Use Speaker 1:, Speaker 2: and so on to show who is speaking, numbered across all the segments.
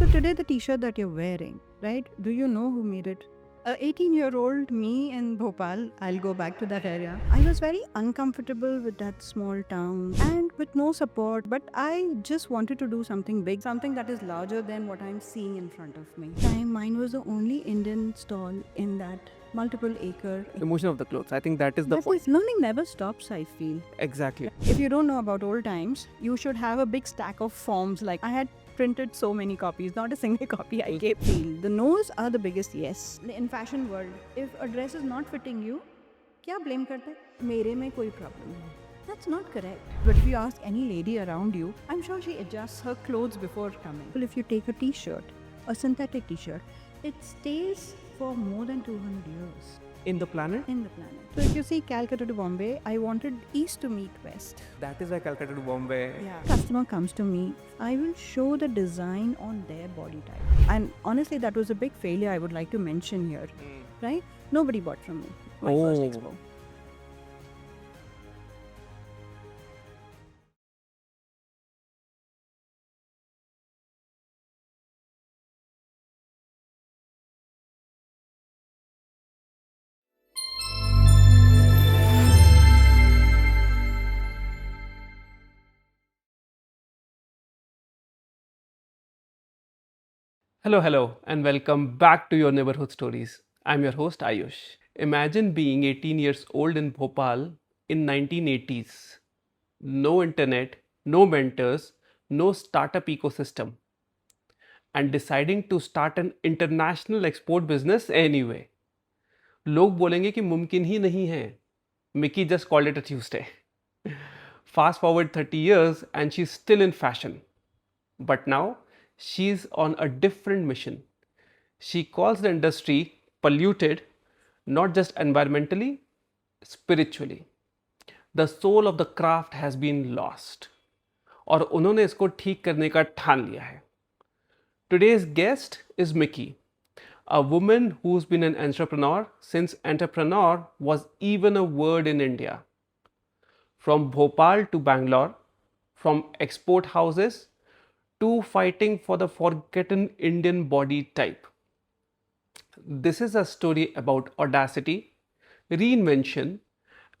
Speaker 1: So today the t-shirt that you're wearing, right? Do you know who made it? A 18-year-old me in Bhopal, I'll go back to that area. I was very uncomfortable with that small town and with no support, but I just wanted to do something big, something that is larger than what I'm seeing in front of me. Mine was the only Indian stall in that multiple acre.
Speaker 2: Emotion of the clothes. I think that is the
Speaker 1: But
Speaker 2: point.
Speaker 1: learning never stops, I feel.
Speaker 2: Exactly.
Speaker 1: If you don't know about old times, you should have a big stack of forms. Like I had printed so many copies, not a single copy I kept. The no's are the biggest yes. In fashion world, if a dress is not fitting you, क्या blame करते? मेरे में कोई problem नहीं. That's not correct. But if you ask any lady around you, I'm sure she adjusts her clothes before coming. Well, if you take a t-shirt, a synthetic t-shirt, it stays for more than 200 years
Speaker 2: In the planet,
Speaker 1: in the planet. So if you see Calcutta to Bombay, I wanted East to meet West.
Speaker 2: that is why Calcutta to Bombay.
Speaker 1: Customer comes to me, I will show the design on their body type. And honestly, that was a big failure I would like to mention here, right? Nobody bought from me. My first
Speaker 2: Oh.
Speaker 1: expo.
Speaker 2: Hello, and welcome back to your Neighborhood Stories. I'm your host Ayush. Imagine being 18 years old in Bhopal in 1980s. No internet, no mentors, no startup ecosystem, and deciding to start an international export business anyway. लोग बोलेंगे कि मुमकिन ही नहीं है. Mickey just called it a Tuesday. Fast forward 30 years and she's still in fashion. But now she's on a different mission. She calls the industry polluted, not just environmentally, spiritually. The soul of the craft has been lost. और उन्होंने इसको ठीक करने का ठान लिया है. Today's guest is Mickey, a woman who's been an entrepreneur since entrepreneur was even a word in India. From Bhopal to Bangalore, from export houses to fighting for the forgotten Indian body type. This is a story about audacity, reinvention,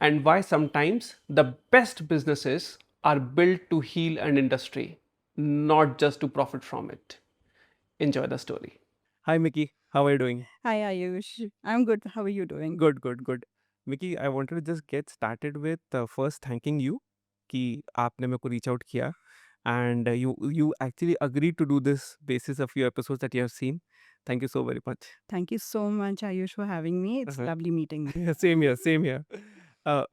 Speaker 2: and why sometimes the best businesses are built to heal an industry, not just to profit from it. Enjoy the story. Hi, Mickey. How are you doing?
Speaker 1: Hi Ayush. I'm good. How are you doing?
Speaker 2: Good. Mickey, I wanted to just get started with first thanking you कि आपने मेरे को reach out किया and you actually agreed to do this basis of your episodes that you have seen. Thank you so very much.
Speaker 1: Thank you so much, Ayush, for having me. It's lovely meeting you.
Speaker 2: Same here.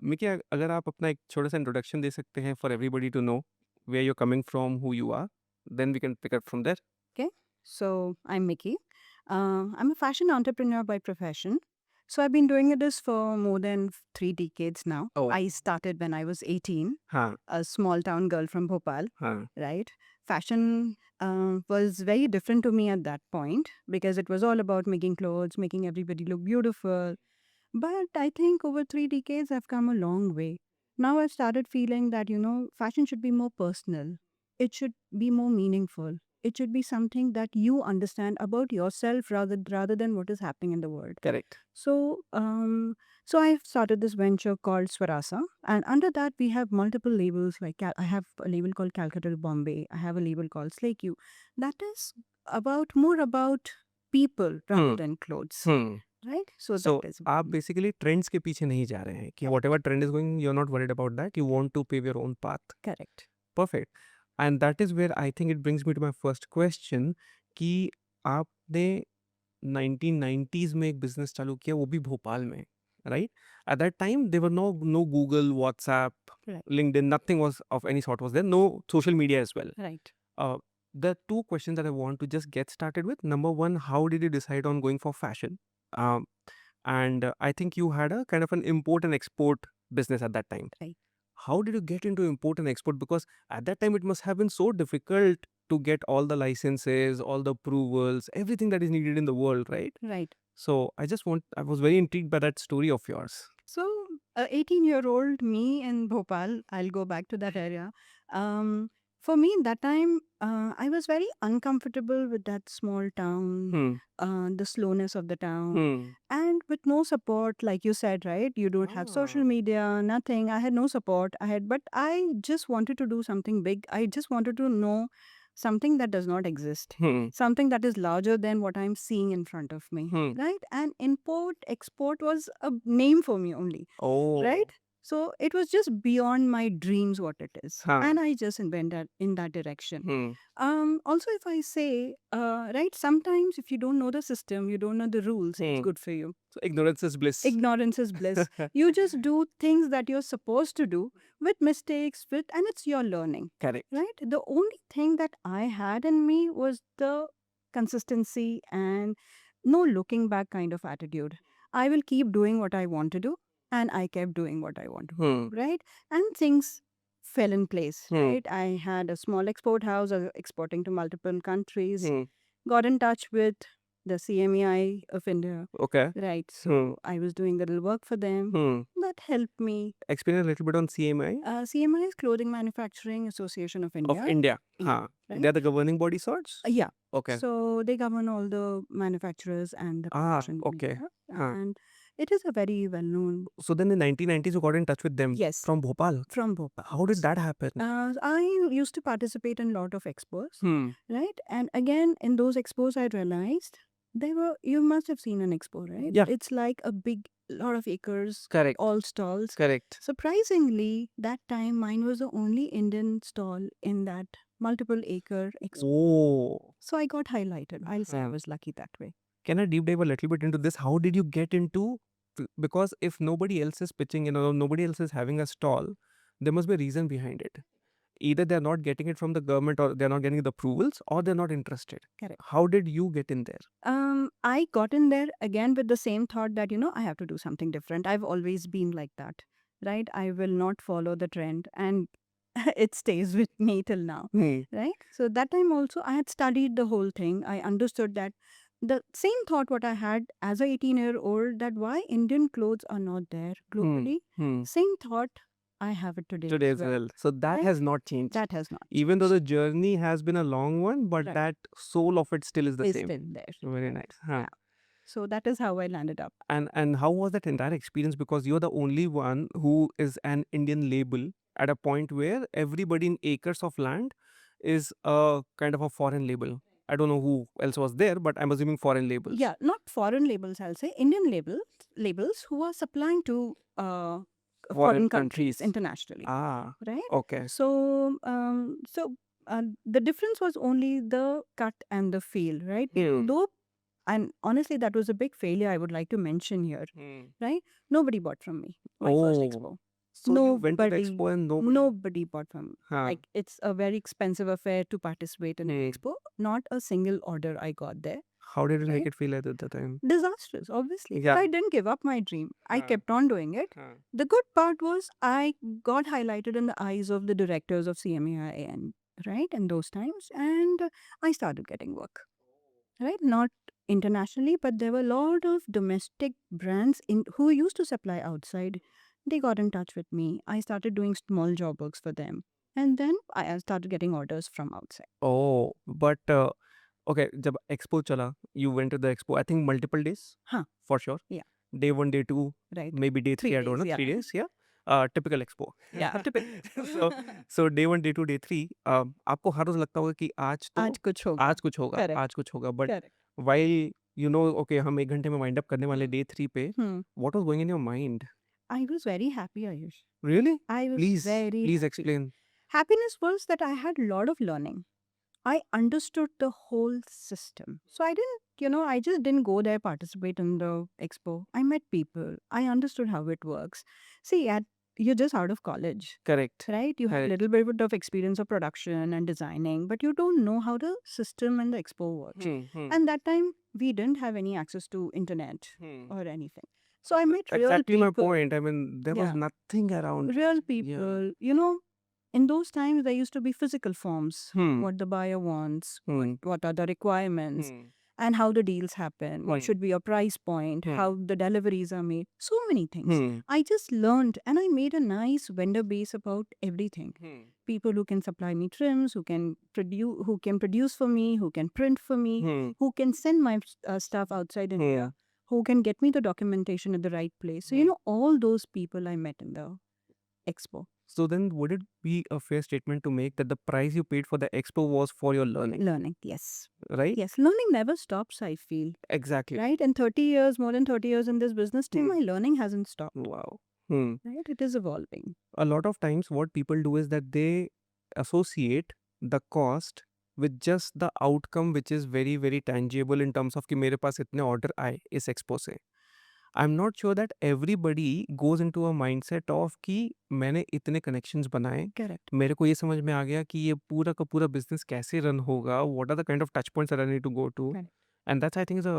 Speaker 2: Mickey, अगर आप अपना एक छोटा सा introduction दे सकते हैं for everybody to know where you're coming from, who you are, then we can pick up from there.
Speaker 1: Okay, so I'm Mickey. I'm a fashion entrepreneur by profession. So I've been doing this for more than 3 decades now.
Speaker 2: Oh.
Speaker 1: I started when I was 18,
Speaker 2: हाँ
Speaker 1: a small town girl from Bhopal,
Speaker 2: हाँ
Speaker 1: right? Fashion was very different to me at that point because it was all about making clothes, making everybody look beautiful. But I think over 3 decades, I've come a long way. Now I've started feeling that, fashion should be more personal. It should be more meaningful. It should be something that you understand about yourself rather than what is happening in the world.
Speaker 2: correct.
Speaker 1: So I've started this venture called Swarasa, and under that we have multiple labels. Like I have a label called Calcutta to Bombay. I have a label called Slay Q. That is more about people rather than clothes, right? So
Speaker 2: So
Speaker 1: that is
Speaker 2: आप basically trends के पीछे नहीं जा रहे हैं कि whatever trend is going, you're not worried about that. You want to pave your own path.
Speaker 1: correct.
Speaker 2: Perfect. And that is where I think it brings me to my first question कि आपने 1990s में एक business चालू किया वो भी भोपाल में, right? At that time there were no Google, WhatsApp,
Speaker 1: Right.
Speaker 2: LinkedIn, nothing was of any sort was there. No social media as well.
Speaker 1: Right.
Speaker 2: The two questions that I want to just get started with. Number one, how did you decide on going for fashion? Um, and I think you had a kind of an import and export business at that time.
Speaker 1: Right.
Speaker 2: How did you get into import and export? Because at that time it must have been so difficult to get all the licenses, all the approvals, everything that is needed in the world, right?
Speaker 1: Right.
Speaker 2: So I was very intrigued by that story of yours.
Speaker 1: So, a 18-year-old me in Bhopal, I'll go back to that area. Um, For me, that time, I was very uncomfortable with that small town, the slowness of the town, and with no support, like you said, right? You don't have social media, nothing. I had no support. But I just wanted to do something big. I just wanted to know something that does not exist, something that is larger than what I'm seeing in front of me, right? And import, export was a name for me only,
Speaker 2: Oh.
Speaker 1: right? So it was just beyond my dreams what it is.
Speaker 2: Huh.
Speaker 1: And I just went in that direction.
Speaker 2: Hmm.
Speaker 1: Also, if I say, right, sometimes if you don't know the system, you don't know the rules, it's
Speaker 2: Hmm.
Speaker 1: good for you.
Speaker 2: So ignorance is bliss.
Speaker 1: Ignorance is bliss. You just do things that you're supposed to do with mistakes, and it's your learning,
Speaker 2: Correct.
Speaker 1: right? The only thing that I had in me was the consistency and no looking back kind of attitude. I will keep doing what I want to do, and I kept doing what I want to do,
Speaker 2: Hmm.
Speaker 1: right? And things fell in place,
Speaker 2: Hmm.
Speaker 1: right? I had a small export house, exporting to multiple countries,
Speaker 2: Hmm.
Speaker 1: got in touch with the CMEI of India,
Speaker 2: Okay.
Speaker 1: right?
Speaker 2: Hmm.
Speaker 1: So I was doing a little work for them.
Speaker 2: Hmm.
Speaker 1: That helped me.
Speaker 2: Explain a little bit on CMI
Speaker 1: CMI is Clothing Manufacturing Association of India.
Speaker 2: of India.
Speaker 1: Yeah,
Speaker 2: Huh.
Speaker 1: right?
Speaker 2: They're the governing body sorts?
Speaker 1: Yeah.
Speaker 2: Okay.
Speaker 1: So they govern all the manufacturers and the
Speaker 2: Ah,
Speaker 1: production. in
Speaker 2: okay.
Speaker 1: India.
Speaker 2: Huh.
Speaker 1: And it is a very well-known.
Speaker 2: So then in the 1990s, you got in touch with them
Speaker 1: Yes.
Speaker 2: from Bhopal.
Speaker 1: From Bhopal.
Speaker 2: How did that happen?
Speaker 1: I used to participate in a lot of expos,
Speaker 2: Hmm.
Speaker 1: right? And again, in those expos, I realized you must have seen an expo, right?
Speaker 2: Yeah.
Speaker 1: It's like a big, lot of acres,
Speaker 2: Correct.
Speaker 1: all stalls.
Speaker 2: Correct.
Speaker 1: Surprisingly, that time mine was the only Indian stall in that multiple acre expo.
Speaker 2: Oh.
Speaker 1: So I got highlighted. I'll say I
Speaker 2: Huh.
Speaker 1: was lucky that way.
Speaker 2: Can I deep dive a little bit into this? How did you get into? Because if nobody else is pitching in or nobody else is having a stall, there must be a reason behind it. Either they're not getting it from the government or they're not getting the approvals or they're not interested.
Speaker 1: Correct.
Speaker 2: How did you get in there?
Speaker 1: I got in there again with the same thought that, I have to do something different. I've always been like that, right? I will not follow the trend, and it stays with me till now,
Speaker 2: Hmm.
Speaker 1: right? So that time also, I had studied the whole thing. I understood that the same thought what I had as a 18-year-old, that why Indian clothes are not there globally.
Speaker 2: Hmm.
Speaker 1: Same thought I have it today.
Speaker 2: Today
Speaker 1: as
Speaker 2: as well. So that
Speaker 1: Right?
Speaker 2: has not changed.
Speaker 1: That has not.
Speaker 2: Even though the journey has been a long one, but
Speaker 1: Right.
Speaker 2: that soul of it still is the
Speaker 1: Is
Speaker 2: same.
Speaker 1: still there.
Speaker 2: Very
Speaker 1: Right.
Speaker 2: nice. Huh.
Speaker 1: Yeah. So that is how I landed up.
Speaker 2: And how was that entire experience? Because you're the only one who is an Indian label at a point where everybody in acres of land is a kind of a foreign label. I don't know who else was there, but I'm assuming foreign labels.
Speaker 1: Yeah, not foreign labels, I'll say Indian labels who are supplying to foreign countries internationally,
Speaker 2: Ah,
Speaker 1: right?
Speaker 2: okay.
Speaker 1: So, the difference was only the cut and the feel, right?
Speaker 2: Hmm.
Speaker 1: Though, and honestly, that was a big failure. I would like to mention here,
Speaker 2: Hmm.
Speaker 1: right? Nobody bought from me. My first
Speaker 2: Oh,
Speaker 1: expo.
Speaker 2: so you went to the
Speaker 1: Nobody-
Speaker 2: expo and
Speaker 1: Nobody bought from me.
Speaker 2: Huh.
Speaker 1: Like, it's a very expensive affair to participate in an
Speaker 2: Hmm.
Speaker 1: expo. Not a single order I got there.
Speaker 2: How did it make
Speaker 1: Right.
Speaker 2: it feel at the time?
Speaker 1: Disastrous, obviously.
Speaker 2: Yeah.
Speaker 1: But I didn't give up my dream. I
Speaker 2: Huh.
Speaker 1: kept on doing it.
Speaker 2: Huh.
Speaker 1: The good part was I got highlighted in the eyes of the directors of CMEI and right in those times, and I started getting work. Right, not internationally, but there were a lot of domestic brands who used to supply outside. They got in touch with me. I started doing small job works for them, and then I started getting orders from outside.
Speaker 2: Oh, but okay, जब expo चला, you went to the expo. I think multiple days.
Speaker 1: Huh.
Speaker 2: For sure.
Speaker 1: Yeah.
Speaker 2: Day 1, day 2,
Speaker 1: Right.
Speaker 2: maybe day 3.
Speaker 1: 3
Speaker 2: I don't know.
Speaker 1: days,
Speaker 2: 3
Speaker 1: yeah.
Speaker 2: days. Yeah. Typical expo.
Speaker 1: Yeah, typical.
Speaker 2: So day 1, day 2, day 3. आपको हर रोज लगता होगा कि आज
Speaker 1: आज कुछ होगा.
Speaker 2: आज कुछ होगा,
Speaker 1: Correct.
Speaker 2: आज कुछ होगा. But
Speaker 1: Correct.
Speaker 2: while you know, okay, हम 1 घंटे में wind up करने वाले day 3 पे, what was going in your mind?
Speaker 1: I was very happy, Ayush.
Speaker 2: Really?
Speaker 1: I was
Speaker 2: Please
Speaker 1: very happy.
Speaker 2: explain.
Speaker 1: Happiness was that I had a lot of learning. I understood the whole system. So I just didn't go there, participate in the expo. I met people. I understood how it works. See, you're just out of college,
Speaker 2: Correct.
Speaker 1: right? You have a
Speaker 2: Correct.
Speaker 1: little bit of experience of production and designing, but you don't know how the system and the expo works. And that time, we didn't have any access to internet or anything. So I met real
Speaker 2: Exactly
Speaker 1: people.
Speaker 2: my point. I mean, there was
Speaker 1: Yeah.
Speaker 2: nothing around.
Speaker 1: Real people. In those times, there used to be physical forms.
Speaker 2: Hmm.
Speaker 1: What the buyer wants,
Speaker 2: Hmm.
Speaker 1: what are the requirements. and how the deals happen, what
Speaker 2: Hmm.
Speaker 1: should be your price point,
Speaker 2: Hmm.
Speaker 1: how the deliveries are made, so many things.
Speaker 2: Hmm.
Speaker 1: I just learned and I made a nice vendor base about everything.
Speaker 2: Hmm.
Speaker 1: People who can supply me trims, who can produce for me, who can print for me,
Speaker 2: Hmm.
Speaker 1: who can send my stuff outside India, who can get me the documentation at the right place. So, all those people I met in the expo.
Speaker 2: So then, would it be a fair statement to make that the price you paid for the expo was for your learning,
Speaker 1: Learning, yes.
Speaker 2: right?
Speaker 1: Yes, learning never stops, I feel.
Speaker 2: Exactly.
Speaker 1: Right? And 30 years, more than 30 years in this business, still
Speaker 2: Hmm.
Speaker 1: my learning hasn't stopped.
Speaker 2: Wow. Hmm.
Speaker 1: Right? It is evolving.
Speaker 2: A lot of times, what people do is that they associate the cost with just the outcome, which is very, very tangible in terms of कि मेरे पास इतने order आए इस expo से. I'm not sure that everybody goes into a mindset of कि मैंने इतने connections बनाए,
Speaker 1: Correct.
Speaker 2: मेरे को ये समझ में आ गया कि ये पूरा का पूरा business कैसे run होगा, what are the kind of touch points that I need to go to,
Speaker 1: Correct.
Speaker 2: and that's I think is a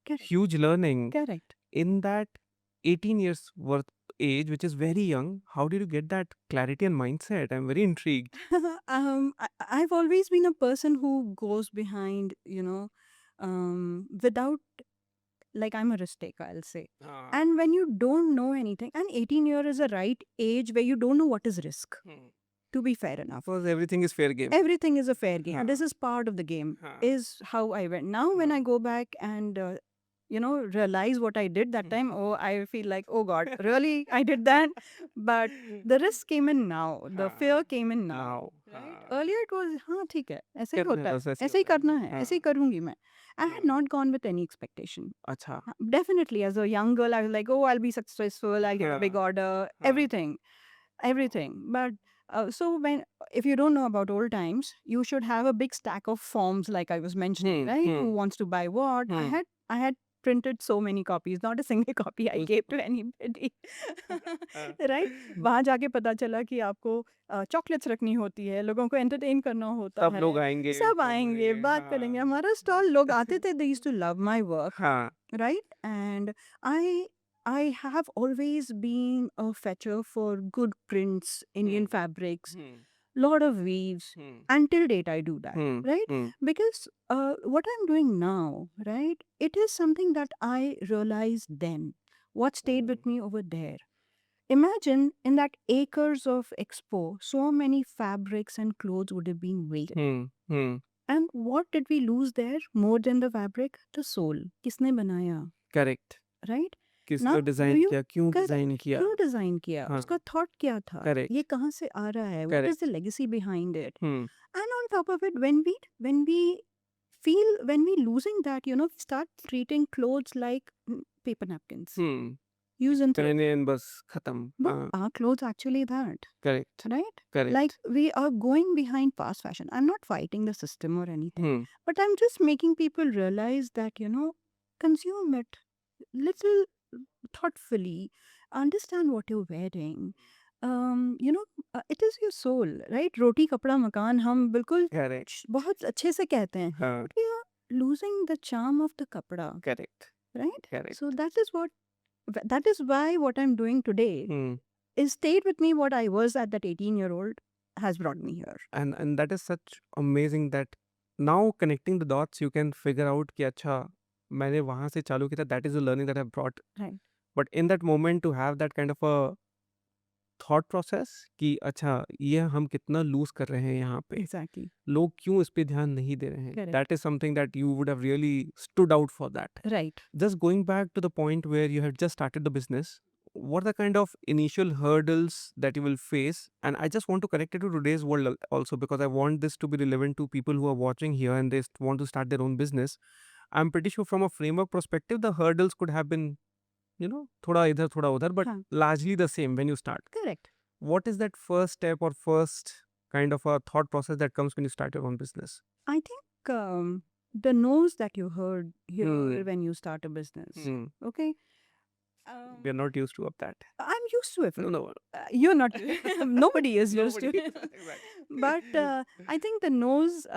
Speaker 1: Correct.
Speaker 2: huge learning
Speaker 1: Correct.
Speaker 2: in that 18 years worth age, which is very young. How did you get that clarity and mindset? I'm very intrigued.
Speaker 1: I've always been a person who goes behind, without, like, I'm a risk taker, I'll say. And when you don't know anything, and 18 year is a right age where you don't know what is risk, to be fair enough.
Speaker 2: Because everything is fair game.
Speaker 1: Everything is a fair game. And
Speaker 2: Huh.
Speaker 1: this is part of the game,
Speaker 2: Huh.
Speaker 1: is how I went. Now, when I go back and, realize what I did that time, I feel like, oh God, really? I did that? But the risk came in now. The fear came in now. Right? Earlier it was, हाँ ठीक है, ऐसे ही
Speaker 2: करना
Speaker 1: होता
Speaker 2: है,
Speaker 1: है,
Speaker 2: बस ऐसे ही
Speaker 1: ऐसे ही
Speaker 2: होता है।
Speaker 1: करना है,
Speaker 2: हाँ।
Speaker 1: ऐसे ही करूंगी मैं. I had
Speaker 2: हाँ।
Speaker 1: not gone with any expectation.
Speaker 2: अच्छा.
Speaker 1: Definitely, as a young girl, I was like, oh, I'll be successful, I'll get a big
Speaker 2: हाँ.
Speaker 1: order,
Speaker 2: हाँ.
Speaker 1: everything. But so if you don't know about old times, you should have a big stack of forms, like I was mentioning, right? Who wants to buy what? I had printed so many copies, not a single copy I gave to anybody. Right? वहां जाके पता चला कि आपको chocolates रखनी होती है, लोगों को एंटरटेन करना होता
Speaker 2: सब
Speaker 1: है,
Speaker 2: लोग आएंगे,
Speaker 1: सब आएंगे, बात करेंगे. हमारा स्टॉल, लोग आते थे, they used to love my work.
Speaker 2: हाँ.
Speaker 1: Right? And I have always been a fetcher for good prints, Indian fabrics, lot of weaves. Until date, I do that, right? Because what I'm doing now, right, it is something that I realized then. What stayed with me over there. Imagine in that acres of expo, so many fabrics and clothes would have been wasted. And what did we lose there more than the fabric? The soul. किसने बनाया?
Speaker 2: Correct.
Speaker 1: Right?
Speaker 2: किसने
Speaker 1: Now,
Speaker 2: design
Speaker 1: do you
Speaker 2: किया, क्यों
Speaker 1: correct,
Speaker 2: design किया?
Speaker 1: क्यों design किया?
Speaker 2: हाँ.
Speaker 1: उसका थॉट क्या था?
Speaker 2: Correct.
Speaker 1: ये कहाँ से आ रहा है? What
Speaker 2: Correct.
Speaker 1: is the legacy behind it?
Speaker 2: Hmm.
Speaker 1: And on top of it, when we losing that, we start treating clothes like paper napkins. Use and throw.
Speaker 2: पहने and बस खत्म.
Speaker 1: But
Speaker 2: हाँ.
Speaker 1: are clothes actually that?
Speaker 2: Correct.
Speaker 1: Right?
Speaker 2: Correct.
Speaker 1: Like, we are going behind fast fashion. I'm not fighting the system or anything. But I'm just making people realize that, consume it little thoughtfully, understand what you're wearing. It is your soul, right? Roti kapda makan, हम बिल्कुल
Speaker 2: Correct.
Speaker 1: बहुत अच्छे से कहते हैं.
Speaker 2: हाँ.
Speaker 1: But we are losing the charm of the kapda,
Speaker 2: Correct.
Speaker 1: right?
Speaker 2: Correct.
Speaker 1: So that is why what I'm doing today is stayed with me. What I was at that 18-year-old has brought me here.
Speaker 2: And that is such amazing that now connecting the dots, you can figure out कि अच्छा मैंने वहाँ से चालू किया था, that is the learning that I brought.
Speaker 1: Right.
Speaker 2: But in that moment to have that kind of a thought process कि अच्छा ये हम कितना lose कर रहे हैं यहाँ पे,
Speaker 1: Exactly.
Speaker 2: लोग क्यों इस पे ध्यान नहीं दे रहे हैं,
Speaker 1: Correct.
Speaker 2: that is something that you would have really stood out for that.
Speaker 1: Right.
Speaker 2: Just going back to the point where you had just started the business, what are the kind of initial hurdles that you will face? And I just want to connect it to today's world also, because I want this to be relevant to people who are watching here and they want to start their own business. I'm pretty sure from a framework perspective, the hurdles could have been, thoda idhar, thoda udhar, but
Speaker 1: हाँ.
Speaker 2: largely the same when you start.
Speaker 1: Correct.
Speaker 2: What is that first step or first kind of a thought process that comes when you start your own business?
Speaker 1: I think the no's that you heard here
Speaker 2: Hmm.
Speaker 1: when you start a business.
Speaker 2: Hmm.
Speaker 1: Okay.
Speaker 2: We are not used to of that.
Speaker 1: I'm used to it.
Speaker 2: No.
Speaker 1: You're not. Nobody is used to
Speaker 2: Nobody.
Speaker 1: it.
Speaker 2: Exactly.
Speaker 1: But I think the no's,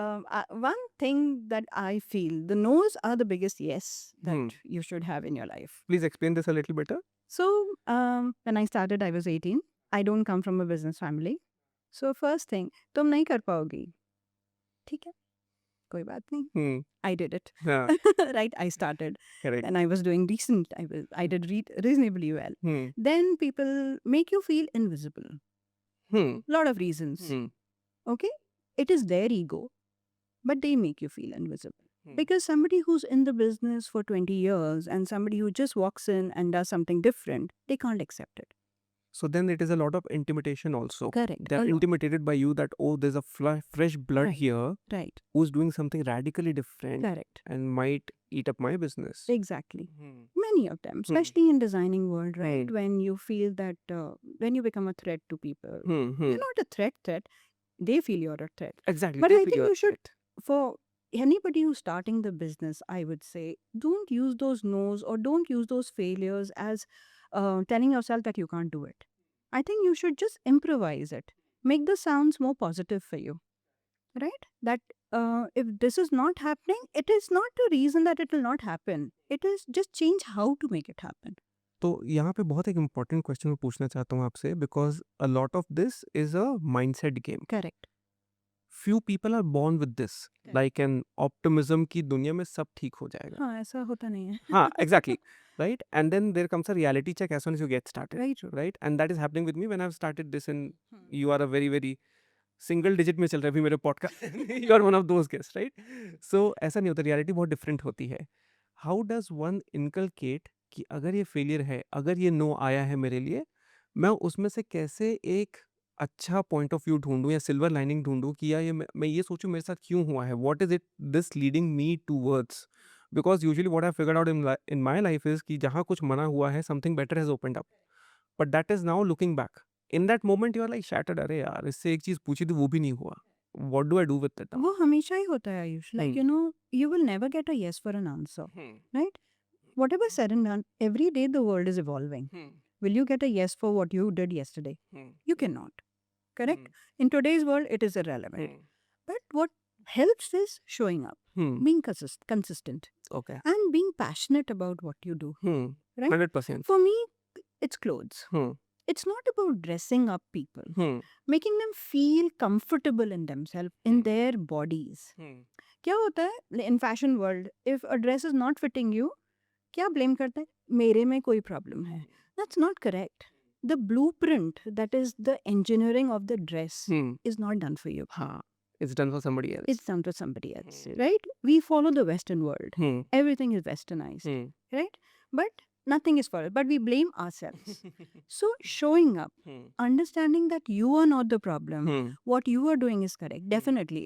Speaker 1: one thing that I feel, the no's are the biggest yes that you should have in your life.
Speaker 2: Please explain this a little better.
Speaker 1: So when I started, I was 18. I don't come from a business family. So first thing, तुम नहीं कर पाओगी. ठीक है? कोई बात नहीं.
Speaker 2: Hmm.
Speaker 1: I did it.
Speaker 2: Yeah.
Speaker 1: Right? I started.
Speaker 2: Correct.
Speaker 1: And I was doing decent. I did reasonably well.
Speaker 2: Hmm.
Speaker 1: Then people make you feel invisible.
Speaker 2: Hmm.
Speaker 1: Lot of reasons.
Speaker 2: Hmm.
Speaker 1: Okay? It is their ego, but they make you feel invisible.
Speaker 2: Hmm.
Speaker 1: Because somebody who's in the business for 20 years and somebody who just walks in and does something different, they can't accept it.
Speaker 2: So then it is a lot of intimidation also.
Speaker 1: Correct.
Speaker 2: They're
Speaker 1: A lot.
Speaker 2: intimidated by you that, oh, there's a fresh blood
Speaker 1: Right.
Speaker 2: here
Speaker 1: Right.
Speaker 2: who's doing something radically different
Speaker 1: Correct.
Speaker 2: and might eat up my business.
Speaker 1: Exactly.
Speaker 2: Hmm.
Speaker 1: Many of them, especially in designing world, right?
Speaker 2: Hmm.
Speaker 1: When you feel that when you become a threat to people,
Speaker 2: Hmm. Hmm.
Speaker 1: you're not a threat. They feel you're a threat.
Speaker 2: Exactly.
Speaker 1: But
Speaker 2: They
Speaker 1: I
Speaker 2: feel
Speaker 1: think
Speaker 2: you're
Speaker 1: you
Speaker 2: a
Speaker 1: should,
Speaker 2: threat.
Speaker 1: for anybody who's starting the business, I would say, don't use those no's or don't use those failures as telling yourself that you can't do it. I think you should just improvise it. Make the sounds more positive for you, right? That if this is not happening, it is not the reason that it will not happen. It is just change how to make it happen.
Speaker 2: तो यहाँ पे बहुत एक important question मैं पूछना चाहता हूँ आपसे because a lot of this is a mindset game.
Speaker 1: Correct.
Speaker 2: Few people are born with this like an optimism की दुनिया में सब ठीक हो जाएगा.
Speaker 1: हाँ, ऐसा होता नहीं है.
Speaker 2: हाँ, exactly. Right? And then there comes a reality check as soon as you get started.
Speaker 1: Very true.
Speaker 2: Right? And that is happening with me when I've started this and
Speaker 1: Hmm.
Speaker 2: you are a very, very single digit में चल रहा है अभी मेरे podcast. You are one of those guests, right? So ऐसा नहीं होता, reality बहुत different होती है. How does one inculcate कि अगर ये failure है, अगर ये no आया है मेरे लिए, मैं उसमें से कैसे एक अच्छा पॉइंट ऑफ व्यू ढूंढूं या सिल्वर लाइनिंग ढूंढूं कि या ये मैं ये सोचूं मेरे साथ क्यों हुआ है, what is it this leading me towards. Because usually what I figured out in my life is कि जहाँ कुछ मना हुआ है something better has opened up, but that is now looking back in that moment you are like shattered, अरे यार इससे एक चीज पूछी थी वो भी नहीं हुआ, what do I do with that.
Speaker 1: वो हमेशा ही होता है Ayush. Like,
Speaker 2: Hmm.
Speaker 1: you know, you will never get a yes for an answer, right? Whatever said and done, every day the world is evolving. Will you get a yes for what you did yesterday? You cannot. Correct? In today's world, it is irrelevant. But what helps is showing up, being consistent,
Speaker 2: Okay.
Speaker 1: and being passionate about what you do. Right?
Speaker 2: 100%.
Speaker 1: For me, it's clothes.
Speaker 2: Hmm.
Speaker 1: It's not about dressing up people,
Speaker 2: Hmm.
Speaker 1: making them feel comfortable in themselves, in their bodies. क्या होता है in fashion world, if a dress is not fitting you, क्या blame करता है? मेरे में कोई problem है. That's not correct. The blueprint, that is the engineering of the dress, is not done for you.
Speaker 2: हाँ, it's done for somebody else.
Speaker 1: It's done for somebody else, right? We follow the Western world. Everything is westernized, right? But nothing is for us. But we blame ourselves. So showing up, understanding that you are not the problem, what you are doing is correct. Definitely,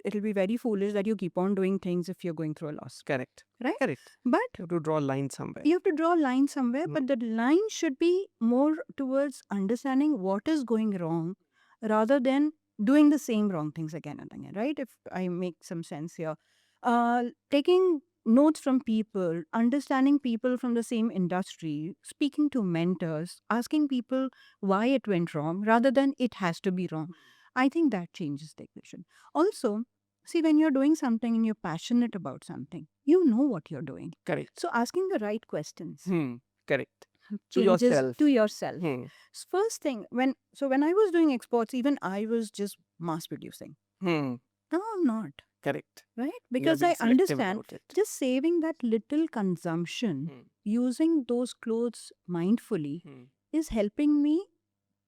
Speaker 1: it'll be very foolish that you keep on doing things if you're going through a loss.
Speaker 2: Correct.
Speaker 1: Right?
Speaker 2: Correct.
Speaker 1: But
Speaker 2: You have to draw a line somewhere.
Speaker 1: you have to draw a line somewhere, but the line should be more towards understanding what is going wrong rather than doing the same wrong things again and again, right? If I make some sense here. Taking notes from people, understanding people from the same industry, speaking to mentors, asking people why it went wrong rather than it has to be wrong. I think that changes the equation. Also, see, when you're doing something and you're passionate about something, you know what you're doing.
Speaker 2: Correct.
Speaker 1: So asking the right questions
Speaker 2: Correct.
Speaker 1: changes
Speaker 2: yourself.
Speaker 1: to yourself.
Speaker 2: Hmm.
Speaker 1: First thing, when I was doing exports, even I was just mass producing.
Speaker 2: Hmm.
Speaker 1: Now I'm not,
Speaker 2: Correct.
Speaker 1: right?
Speaker 2: You are
Speaker 1: Because
Speaker 2: being
Speaker 1: I
Speaker 2: selective
Speaker 1: understand
Speaker 2: about it.
Speaker 1: just saving that little consumption, using those clothes mindfully is helping me,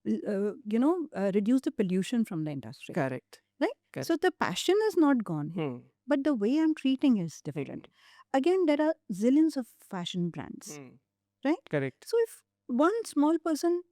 Speaker 1: reduce the pollution from the industry.
Speaker 2: Correct.
Speaker 1: Right?
Speaker 2: Correct.
Speaker 1: So the passion is not gone, but the way I'm treating is different. Again, there are zillions of fashion brands, right?
Speaker 2: Correct.
Speaker 1: So if one small person,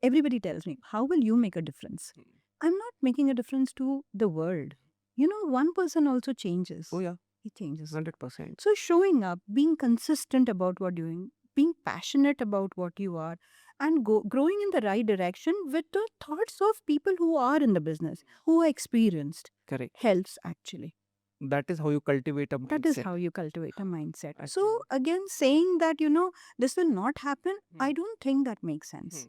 Speaker 1: everybody tells me, how will you make a difference? I'm not making a difference to the world. You know, one person also changes.
Speaker 2: Oh yeah,
Speaker 1: He changes.
Speaker 2: 100%.
Speaker 1: So showing up, being consistent about what you're doing, being passionate about what you are, and growing in the right direction with the thoughts of people who are in the business, who are experienced,
Speaker 2: Correct.
Speaker 1: helps actually.
Speaker 2: That is how you cultivate a mindset.
Speaker 1: That is how you cultivate a mindset.
Speaker 2: I
Speaker 1: So again, saying that, this will not happen, I don't think that makes sense.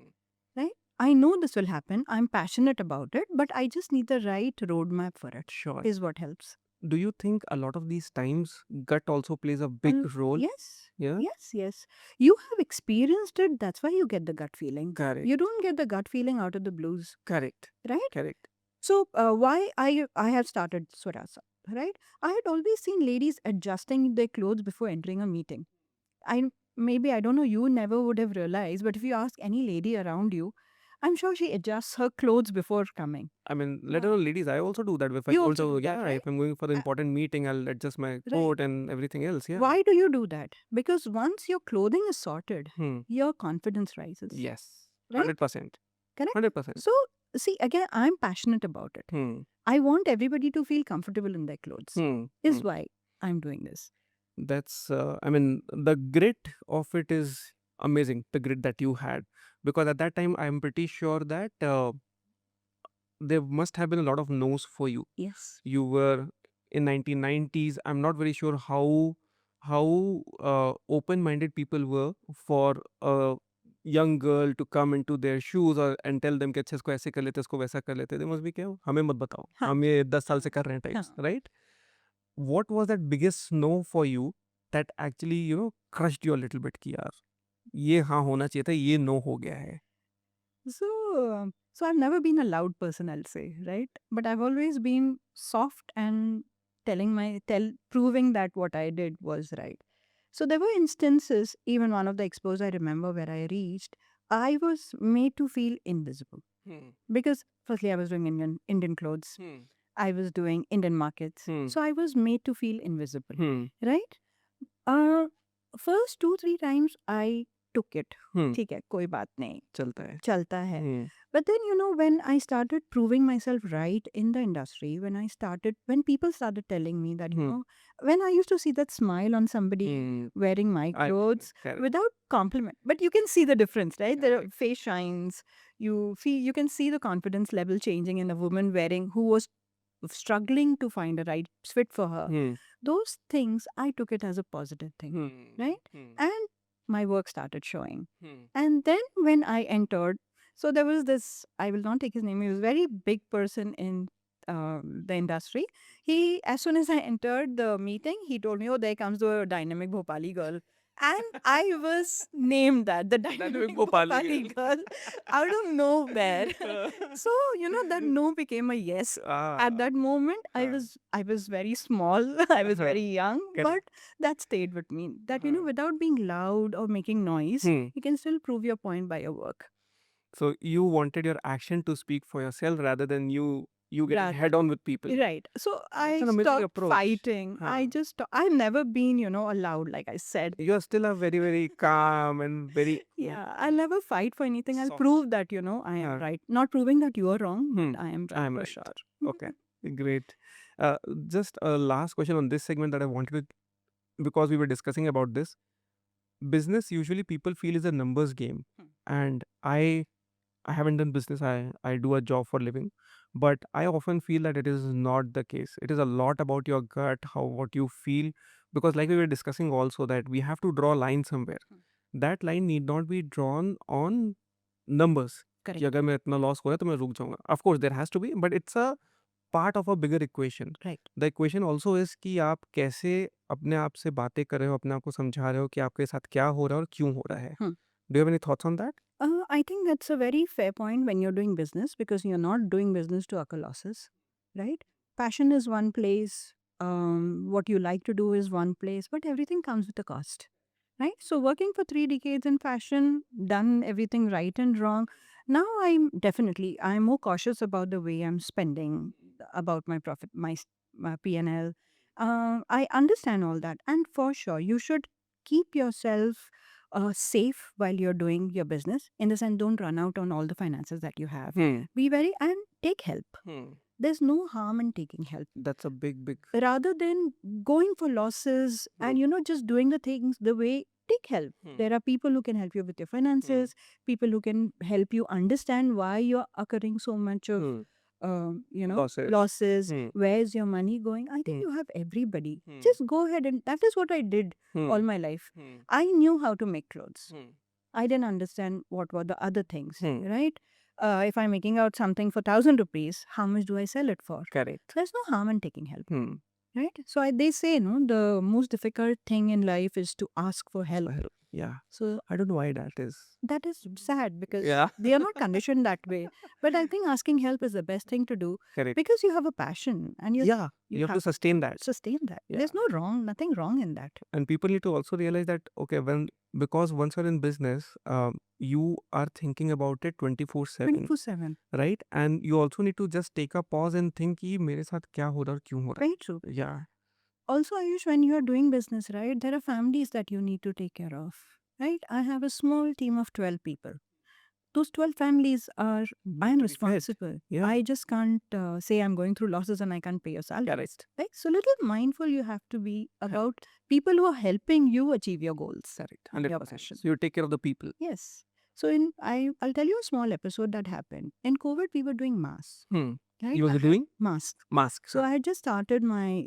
Speaker 1: Right? I know this will happen. I'm passionate about it, but I just need the right roadmap for it.
Speaker 2: Sure.
Speaker 1: Is what helps.
Speaker 2: Do you think a lot of these times gut also plays a big role?
Speaker 1: Yes.
Speaker 2: Yeah.
Speaker 1: Yes. You have experienced it. That's why you get the gut feeling.
Speaker 2: Correct.
Speaker 1: You don't get the gut feeling out of the blues,
Speaker 2: Correct.
Speaker 1: right?
Speaker 2: Correct.
Speaker 1: So why I have started Swarasa. right? I had always seen ladies adjusting their clothes before entering a meeting. I don't know, you never would have realized, but if you ask any lady around you, I'm sure she adjusts her clothes before coming.
Speaker 2: I mean, let alone ladies, I also do that. If I
Speaker 1: You
Speaker 2: also,
Speaker 1: also do that,
Speaker 2: yeah,
Speaker 1: right?
Speaker 2: if I'm going for an
Speaker 1: Uh,
Speaker 2: important meeting, I'll adjust my
Speaker 1: Right.
Speaker 2: coat and everything else. Yeah.
Speaker 1: Why do you do that? Because once your clothing is sorted,
Speaker 2: Hmm.
Speaker 1: your confidence rises.
Speaker 2: Yes.
Speaker 1: Right?
Speaker 2: 100%.
Speaker 1: Correct?
Speaker 2: 100%.
Speaker 1: So, see, again, I'm passionate about it.
Speaker 2: Hmm.
Speaker 1: I want everybody to feel comfortable in their clothes,
Speaker 2: Hmm.
Speaker 1: is
Speaker 2: Hmm.
Speaker 1: why I'm doing this.
Speaker 2: That's, I mean, the grit of it is amazing. The grit that you had. Because at that time, I'm pretty sure that there must have been a lot of no's for you.
Speaker 1: Yes.
Speaker 2: You were in 1990s. I'm not very sure how open-minded people were for a young girl to come into their shoes or and tell them कि अच्छा इसको ऐसे कर लेते इसको वैसा कर लेते. They must be क्या हमें मत बताओ
Speaker 1: हाँ.
Speaker 2: हम ये 10 साल से कर रहे हैं types,
Speaker 1: हाँ.
Speaker 2: right? What was that biggest no for you that actually crushed you a little bit कि यार ये हाँ होना चाहिए था ये no हो गया है.
Speaker 1: So I've never been a loud person, I'll say, right? But I've always been soft and proving that what I did was right. So there were instances, even one of the expos I remember where I reached, I was made to feel invisible because firstly I was doing Indian clothes, I was doing Indian markets, so I was made to feel invisible, right? First 2-3 times I took it. ठीक है, कोई बात नहीं, चलता है. But then, when I started proving myself right in the industry, when people started telling me that, when I used to see that smile on somebody wearing my clothes without compliment, but you can see the difference, right? Their face shines. You can see the confidence level changing in a woman who was struggling to find a right fit for her. Those things, I took it as a positive thing, right? And my work started showing. And then when I entered, so there was this, I will not take his name, he was a very big person in the industry. As soon as I entered the meeting, he told me, oh, there comes the dynamic Bhopali girl. And I was named the dynamic Bhopali girl out of nowhere. So, that no became a yes. At that moment, I was very small, I was very young, but that stayed with me. That, without being loud or making noise, you can still prove your point by your work.
Speaker 2: So you wanted your action to speak for yourself rather than you getting head on with people.
Speaker 1: Right. So I
Speaker 2: an amazing
Speaker 1: stopped
Speaker 2: approach.
Speaker 1: fighting. I've never been, loud, like I said.
Speaker 2: You're still a very, very calm and very
Speaker 1: Yeah, I'll never fight for anything. I'll
Speaker 2: Soft.
Speaker 1: prove that, I am right. Not proving that you are wrong, but I am right
Speaker 2: I'm
Speaker 1: for
Speaker 2: right.
Speaker 1: sure.
Speaker 2: Okay, great. Just a last question on this segment that I wanted to, because we were discussing about this. Business usually people feel is a numbers game, and I haven't done business. I do a job for living, but I often feel that it is not the case. It is a lot about your gut, what you feel, because like we were discussing also that we have to draw a line somewhere. That line need not be drawn on numbers.
Speaker 1: Correct.
Speaker 2: कि अगर मैं इतना loss हो रहा है तो मैं रुक जाऊंगा. Of course there has to be, but it's a part of a bigger equation.
Speaker 1: Right.
Speaker 2: The equation also is कि आप कैसे अपने आप से बातें कर रहे हो, अपने आप को समझा रहे हो कि आपके साथ क्या हो रहा है और क्यों हो रहा है. Do you have any thoughts on that?
Speaker 1: I think that's a very fair point when you're doing business, because you're not doing business to occur losses, right? Passion is one place. What you like to do is one place, but everything comes with a cost, right? So working for 3 decades in fashion, done everything right and wrong. Now I'm more cautious about the way I'm spending, about my profit, my P&L. I understand all that, and for sure, you should keep yourself safe while you're doing your business. In the sense, don't run out on all the finances that you have. Be very and take help. There's no harm in taking help.
Speaker 2: That's a big.
Speaker 1: Rather than going for losses and just doing the things the way, take help. There are people who can help you with your finances, people who can help you understand why you're occurring so much of losses. Where's your money going? I think you have everybody. Just go ahead, and that is what I did all my life. I knew how to make clothes. I didn't understand what were the other things, right? If I'm making out something for 1,000 rupees, how much do I sell it for?
Speaker 2: Correct.
Speaker 1: There's no harm in taking help, right? So they say, the most difficult thing in life is to ask for help.
Speaker 2: Yeah.
Speaker 1: So
Speaker 2: I don't know why that is.
Speaker 1: that is sad because
Speaker 2: Yeah.
Speaker 1: they are not conditioned that way. But I think asking help is the best thing to do
Speaker 2: Correct.
Speaker 1: because you have a passion and you
Speaker 2: Yeah. You have to sustain that.
Speaker 1: sustain that.
Speaker 2: Yeah.
Speaker 1: There's nothing wrong in that.
Speaker 2: And people need to also realize that, okay, because once you're in business, you are thinking about it 24/7,
Speaker 1: 24/7.
Speaker 2: right? And you also need to just take a pause and think कि मेरे साथ क्या हो रहा है और क्यों हो रहा
Speaker 1: Very true.
Speaker 2: है. Yeah.
Speaker 1: Also, Ayush, when you are doing business, right, there are families that you need to take care of, right? I have a small team of 12 people. Those 12 families are, I'm
Speaker 2: to be fed.
Speaker 1: responsible.
Speaker 2: Yeah.
Speaker 1: I just can't say I'm going through losses and I can't pay your salary.
Speaker 2: Correct.
Speaker 1: Right? So, little mindful you have to be about people who are helping you achieve your goals.
Speaker 2: Correct.
Speaker 1: Your
Speaker 2: 100%.
Speaker 1: passion.
Speaker 2: So you take care of the people.
Speaker 1: Yes. So, I'll tell you a small episode that happened. In COVID, we were doing masks. Right?
Speaker 2: You were doing
Speaker 1: Masks.
Speaker 2: mask.
Speaker 1: So, I had just started my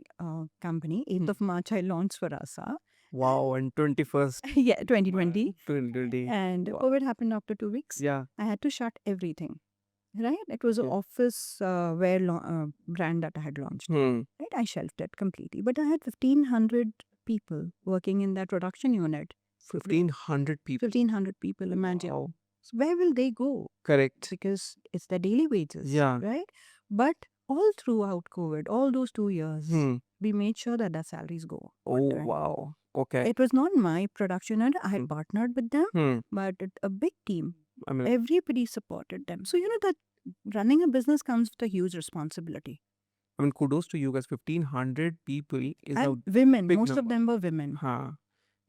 Speaker 1: company. 8th of March, I launched for ASA.
Speaker 2: Wow. And 21st.
Speaker 1: Yeah, 2020.
Speaker 2: 2020.
Speaker 1: And
Speaker 2: Wow.
Speaker 1: COVID happened after 2 weeks.
Speaker 2: Yeah.
Speaker 1: I had to shut everything. Right? It was an
Speaker 2: Yeah.
Speaker 1: office wear brand that I had launched.
Speaker 2: Hmm.
Speaker 1: Right? I shelved it completely. But I had 1,500 people working in that production unit.
Speaker 2: 1,500 people.
Speaker 1: 1,500 people, imagine.
Speaker 2: Wow.
Speaker 1: So where will they go?
Speaker 2: Correct.
Speaker 1: Because it's their daily wages.
Speaker 2: Yeah.
Speaker 1: Right? But all throughout COVID, all those 2 years,
Speaker 2: Hmm.
Speaker 1: we made sure that their salaries go.
Speaker 2: Oh,
Speaker 1: Right?
Speaker 2: wow. Okay.
Speaker 1: It was not my production unit. I
Speaker 2: Hmm.
Speaker 1: had partnered with them, but a big team.
Speaker 2: I mean,
Speaker 1: Everybody supported them. So, that running a business comes with a huge responsibility.
Speaker 2: kudos to you guys. 1,500 people is a
Speaker 1: And women,
Speaker 2: big
Speaker 1: most of
Speaker 2: number.
Speaker 1: them were women.
Speaker 2: Huh.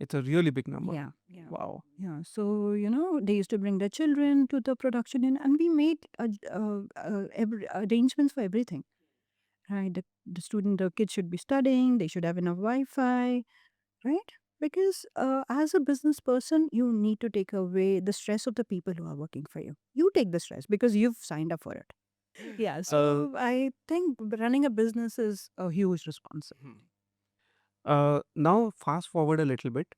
Speaker 2: It's a really big number.
Speaker 1: Yeah.
Speaker 2: Wow.
Speaker 1: Yeah. So, they used to bring their children to the production unit, and we made arrangements for everything. Right? The kids should be studying, they should have enough Wi-Fi, right? Because as a business person, you need to take away the stress of the people who are working for you. You take the stress because you've signed up for it. Yeah. So I think running a business is a huge responsibility.
Speaker 2: Now, fast forward a little bit.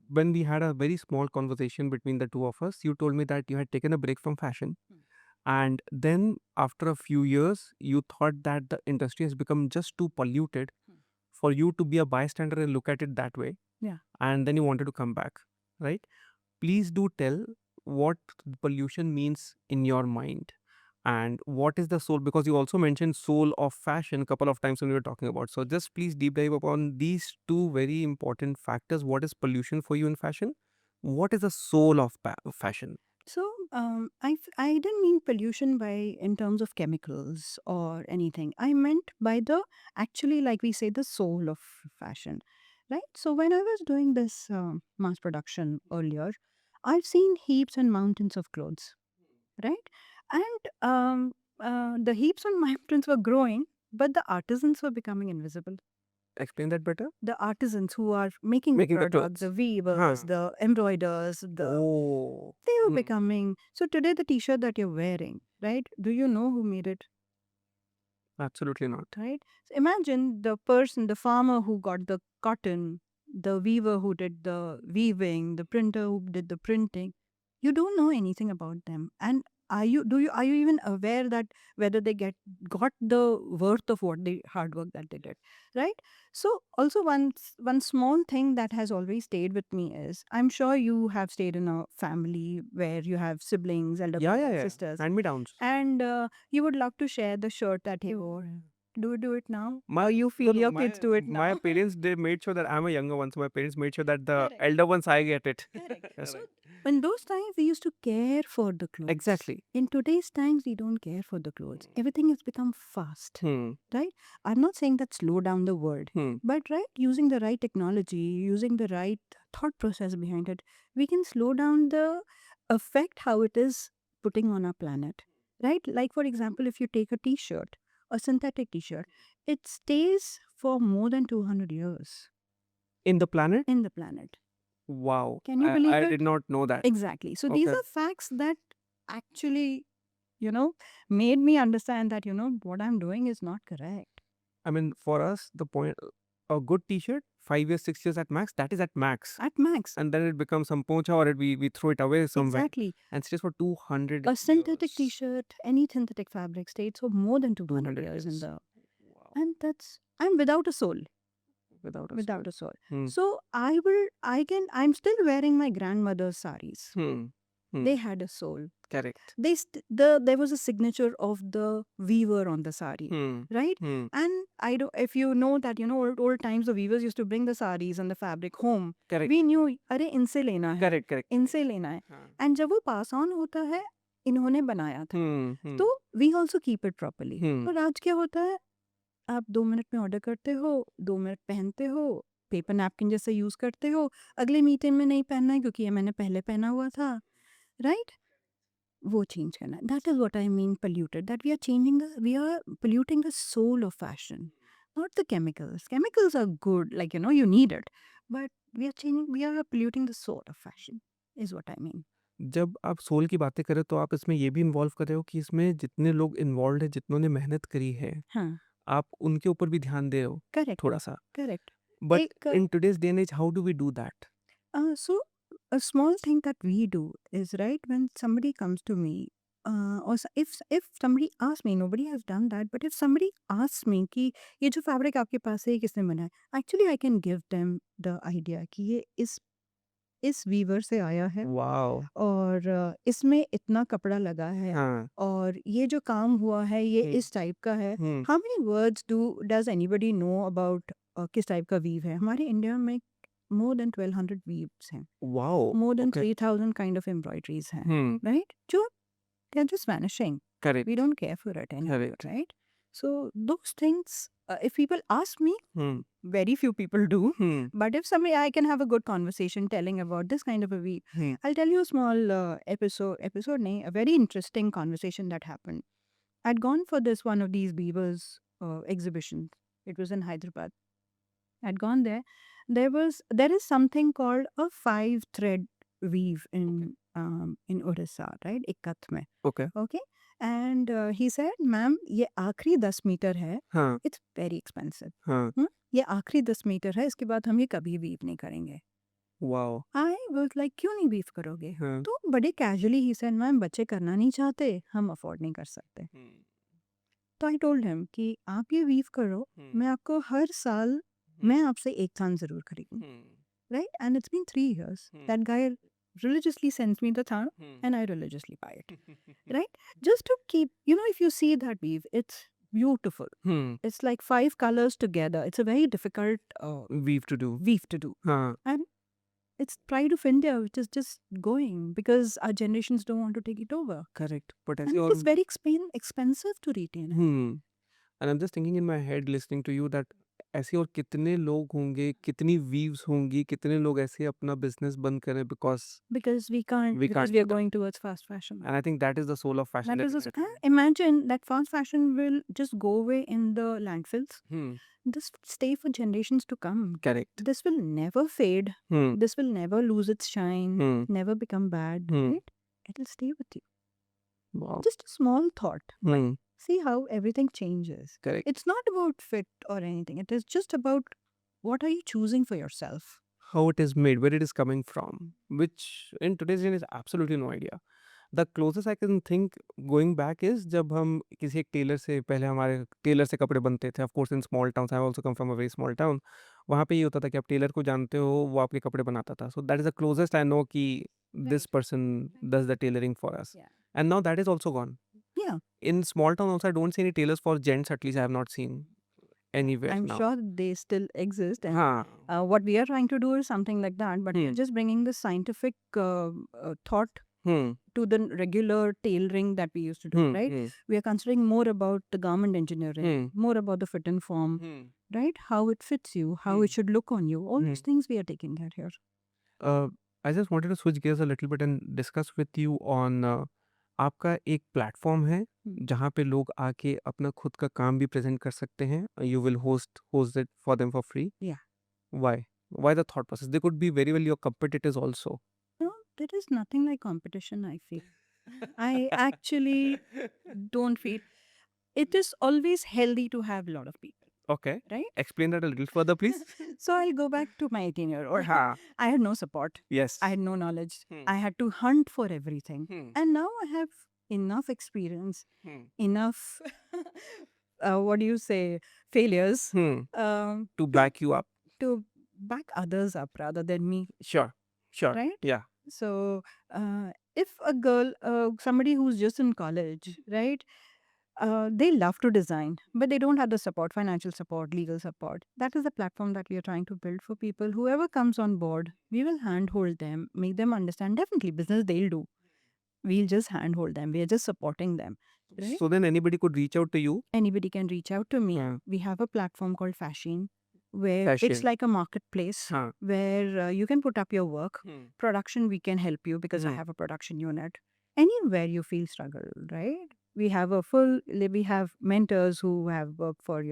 Speaker 2: When we had a very small conversation between the two of us, you told me that you had taken a break from fashion. And then, after a few years, you thought that the industry has become just too polluted for you to be a bystander and look at it that way.
Speaker 1: Yeah.
Speaker 2: And then you wanted to come back, right? Please do tell what pollution means in your mind and what is the soul, because you also mentioned soul of fashion a couple of times when we were talking about. So just please deep dive upon these two very important factors. What is pollution for you in fashion? What is the soul of fashion?
Speaker 1: So I didn't mean pollution in terms of chemicals or anything. I meant by actually, like we say, the soul of fashion, right? So when I was doing this mass production earlier, I've seen heaps and mountains of clothes, right? And the heaps and mountains were growing, but the artisans were becoming invisible.
Speaker 2: Explain that better.
Speaker 1: The artisans who are making
Speaker 2: Making the
Speaker 1: products,
Speaker 2: clothes.
Speaker 1: the weavers, the embroiders,
Speaker 2: Oh.
Speaker 1: they were becoming. So today, the T-shirt that you're wearing, right? Do you know who made it?
Speaker 2: Absolutely not.
Speaker 1: Right? So imagine the person, the farmer who got the cotton, the weaver who did the weaving, the printer who did the printing. You don't know anything about them. And are you even aware that whether they got the worth of what the hard work that they did, right? So also one small thing that has always stayed with me is, I'm sure you have stayed in a family where you have siblings, elder brothers, sisters,
Speaker 2: Hand me downs.
Speaker 1: and you would love to share the shirt that you wore. Do you do it now?
Speaker 2: You
Speaker 1: feel your kids do it
Speaker 2: My
Speaker 1: now?
Speaker 2: parents, they made sure that I'm a younger one, so my parents made sure that the
Speaker 1: Correct.
Speaker 2: elder ones, I get it.
Speaker 1: Correct. So in those times, we used to care for the clothes.
Speaker 2: Exactly.
Speaker 1: In today's times, we don't care for the clothes. Everything has become fast.
Speaker 2: Hmm.
Speaker 1: Right? I'm not saying that slow down the world,
Speaker 2: Hmm.
Speaker 1: but right, using the right technology, using the right thought process behind it, we can slow down the effect how it is putting on our planet. Right? Like for example, if you take a t-shirt, a synthetic t-shirt, it stays for more than 200 years
Speaker 2: In the planet?
Speaker 1: in the planet.
Speaker 2: Wow.
Speaker 1: Can you believe
Speaker 2: I
Speaker 1: it?
Speaker 2: did not know that.
Speaker 1: Exactly. So these
Speaker 2: Okay.
Speaker 1: are facts that actually, made me understand that, what I'm doing is not correct.
Speaker 2: I mean, for us, the point, a good t-shirt, 5 years, 6 years at max, that is at max.
Speaker 1: At max.
Speaker 2: And then it becomes some pocha, or we throw it away somewhere.
Speaker 1: Exactly.
Speaker 2: And stays for 200
Speaker 1: A synthetic
Speaker 2: years.
Speaker 1: t-shirt, any synthetic fabric stays for more than 200 years in the.
Speaker 2: Wow.
Speaker 1: And I'm without a soul.
Speaker 2: without a
Speaker 1: without a soul.
Speaker 2: Hmm.
Speaker 1: So I'm still wearing my grandmother's saris. They had a soul.
Speaker 2: Correct.
Speaker 1: There was a signature of the weaver on the sari, right? And I don't, if you know that, old times the weavers used to bring the saris and the fabric home.
Speaker 2: Correct.
Speaker 1: We knew, अरे इनसे लेना है,
Speaker 2: Correct.
Speaker 1: इनसे लेना है.
Speaker 2: हाँ.
Speaker 1: And जब वो pass on होता है, इन्होंने बनाया था. तो we also keep it properly. पर आज क्या होता है, आप 2 मिनट में ऑर्डर करते हो, 2 मिनट पहनते हो, पेपर नैपकिन जैसे यूज करते हो, अगले मीटिंग में नहीं पहनना है क्योंकि ये मैंने पहले पहना हुआ था, राइट? वो चेंज करना है. That is what I mean polluted, that we are polluting the soul of fashion, not the chemicals. Chemicals are good, like you need it, but we are polluting the soul of fashion is what I mean.
Speaker 2: जब आप soul की बातें करें तो आप इसमें ये भी इन्वॉल्व कर रहे हो कि इसमें जितने लोग इन्वॉल्व है, जितनों ने मेहनत करी है,
Speaker 1: हाँ,
Speaker 2: आप उनके ऊपर भी ध्यान दे हो
Speaker 1: करेक्ट
Speaker 2: थोड़ा सा.
Speaker 1: करेक्ट.
Speaker 2: बट
Speaker 1: एक
Speaker 2: in today's day and age how do we do that?
Speaker 1: So a small thing that we do is, right, when somebody comes to me, if somebody asks me, nobody has done that, but if somebody asks me कि ये जो fabric आपके पास है ये किसने बनाया, actually I can give them the idea कि ये इस वीवर से आया है
Speaker 2: वाओ.
Speaker 1: और इसमें इतना कपड़ा लगा है
Speaker 2: हाँ.
Speaker 1: और ये जो काम हुआ है ये इस टाइप का है. How many words does anybody know about किस टाइप का वीव है? हमारे इंडिया में more than 1200 weaves हैं,
Speaker 2: wow.
Speaker 1: more than
Speaker 2: Okay.
Speaker 1: 3000 kind of embroideries हैं, right? जो they're just vanishing.
Speaker 2: Correct.
Speaker 1: We don't care for it anymore,
Speaker 2: Correct.
Speaker 1: right? So those things, if people ask me,
Speaker 2: Hmm.
Speaker 1: very few people do.
Speaker 2: Hmm.
Speaker 1: But if somebody, I can have a good conversation telling about this kind of a weave.
Speaker 2: Hmm.
Speaker 1: I'll tell you a small episode, nahi, a very interesting conversation that happened. I'd gone for one of these weavers exhibitions. It was in Hyderabad. I'd gone there. There is something called a 5-thread weave in Orissa, right? Ikat mein.
Speaker 2: Okay.
Speaker 1: Okay. And he said, ma'am, ये आखिरी 10 metre है.
Speaker 2: हाँ.
Speaker 1: It's very expensive.
Speaker 2: हाँ.
Speaker 1: ये आखिरी 10 metre है, इसके बाद हम ये कभी वीव नहीं करेंगे.
Speaker 2: वाओ.
Speaker 1: I was like, क्यों नहीं वीव करोगे?
Speaker 2: हाँ.
Speaker 1: तो बड़े कैजुअली ही said, मैम बच्चे करना नहीं चाहते, हम अफोर्ड नहीं कर सकते. तो आई टोल्ड हिम कि आप ये वीव करो, मैं आपको हर साल मैं आपसे एक थान जरूर खरीदूं, right? And it's been 3 years. That guy religiously sends me the thon and I religiously buy it, right? Just to keep, if you see that weave, it's beautiful. It's like 5 colors together. It's a very difficult
Speaker 2: Weave to do.
Speaker 1: weave to do.
Speaker 2: हाँ.
Speaker 1: And it's pride of India, which is just going because our generations don't want to take it over.
Speaker 2: Correct. But
Speaker 1: And
Speaker 2: ऐसे
Speaker 1: it's
Speaker 2: और
Speaker 1: very expensive to retain it.
Speaker 2: And I'm just thinking in my head listening to you that ऐसे और कितने लोग होंगे, कितनी weaves होंगी, कितने लोग ऐसे अपना बिजनेस बंद करें because
Speaker 1: Because we can't,
Speaker 2: We
Speaker 1: because
Speaker 2: can't
Speaker 1: we are
Speaker 2: do that.
Speaker 1: going towards fast fashion.
Speaker 2: and I think that is the soul of fashion.
Speaker 1: That is
Speaker 2: that
Speaker 1: also, imagine that fast fashion will just go away in the landfills. This will stay for generations to come.
Speaker 2: Correct.
Speaker 1: This will never fade.
Speaker 2: Hmm.
Speaker 1: This will never lose its shine,
Speaker 2: Hmm.
Speaker 1: never become bad,
Speaker 2: Hmm.
Speaker 1: right? It'll stay with you.
Speaker 2: Wow.
Speaker 1: Just a small thought.
Speaker 2: Hmm.
Speaker 1: See how everything changes.
Speaker 2: Correct.
Speaker 1: It's not about fit or anything. It is just about what are you choosing for yourself.
Speaker 2: How it is made, where it is coming from, which in today's generation is absolutely no idea. The closest I can think going back is जब हम किसी एक Taylor से पहले हमारे Taylor से कपड़े बनते थे. Of course in small towns, I also come from a very small town. वहाँ पे ये होता था कि आप टेलर को जानते हो, वो आपके कपड़े बनाता था. So that is the closest I know कि this person does the tailoring for us.
Speaker 1: Yeah.
Speaker 2: And now that is also gone.
Speaker 1: Yeah.
Speaker 2: In small town also I don't see any tailors for gents, at least I have not seen anywhere
Speaker 1: I'm
Speaker 2: now.
Speaker 1: sure they still exist. And
Speaker 2: हाँ.
Speaker 1: what we are trying to do is something like that, but we're just bringing the scientific thought
Speaker 2: Hmm.
Speaker 1: to the regular tailoring that we used to do, right? We are considering more about the garment engineering, more about the fit and form, right? How it fits you, how it should look on you. All these things we are taking care here.
Speaker 2: I just wanted to switch gears a little bit and discuss with you on आपका एक platform है जहाँ पे लोग आके अपना खुद का काम भी प्रेजेंट कर सकते हैं. You will host it for them for free.
Speaker 1: Yeah.
Speaker 2: Why the thought process? They could be very well your competitors also.
Speaker 1: No, there is nothing like competition, I feel. I actually don't feel. It is always healthy to have a lot of people,
Speaker 2: Okay.
Speaker 1: right?
Speaker 2: Explain that a little further, please.
Speaker 1: So I'll go back to my 18-year-old.
Speaker 2: हाँ.
Speaker 1: I had no support.
Speaker 2: Yes.
Speaker 1: I had no knowledge. I had to hunt for everything. And now I have enough experience, enough, what do you say, failures
Speaker 2: To back you up.
Speaker 1: to back others up rather than me,
Speaker 2: Sure. Sure.
Speaker 1: right?
Speaker 2: Yeah.
Speaker 1: So, if a girl, somebody who's just in college, right, they love to design, but they don't have the support, financial support, legal support. That is the platform that we are trying to build for people. Whoever comes on board, we will handhold them, make them understand. Definitely, business they'll do. We'll just handhold them. We are just supporting them, right?
Speaker 2: So then anybody could reach out to you.
Speaker 1: Anybody can reach out to me.
Speaker 2: Yeah.
Speaker 1: We have a platform called Fashion, where it's
Speaker 2: Fashion.
Speaker 1: like a marketplace
Speaker 2: Huh.
Speaker 1: where you can put up your work. Production, we can help you because I
Speaker 2: Hmm.
Speaker 1: have a production unit. Anywhere you feel struggle, right? We have mentors who have worked for,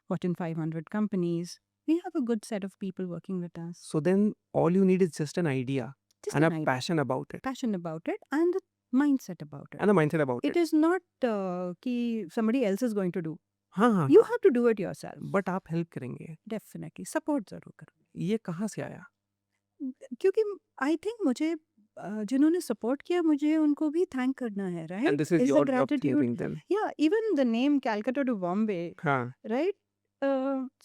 Speaker 1: Fortune 500 companies. We have a good set of people working with us.
Speaker 2: So then all you need is just an idea
Speaker 1: Just
Speaker 2: and
Speaker 1: an
Speaker 2: a
Speaker 1: idea,
Speaker 2: passion about it
Speaker 1: passion about it, and the mindset about it.
Speaker 2: and a mindset about
Speaker 1: It
Speaker 2: it.
Speaker 1: is not कि somebody else is going to do.
Speaker 2: हाँ
Speaker 1: You have to do it yourself.
Speaker 2: But आप help करेंगे
Speaker 1: Definitely. Support जरूर करो.
Speaker 2: ये कहाँ से आया
Speaker 1: क्योंकि आई थिंक मुझे जिन्होंने सपोर्ट किया मुझे उनको भी थैंक करना है,
Speaker 2: and
Speaker 1: right?
Speaker 2: this is
Speaker 1: is the
Speaker 2: your job
Speaker 1: gratitude.
Speaker 2: thanking them
Speaker 1: Yeah, even the name Calcutta to Bombay,
Speaker 2: हाँ
Speaker 1: right?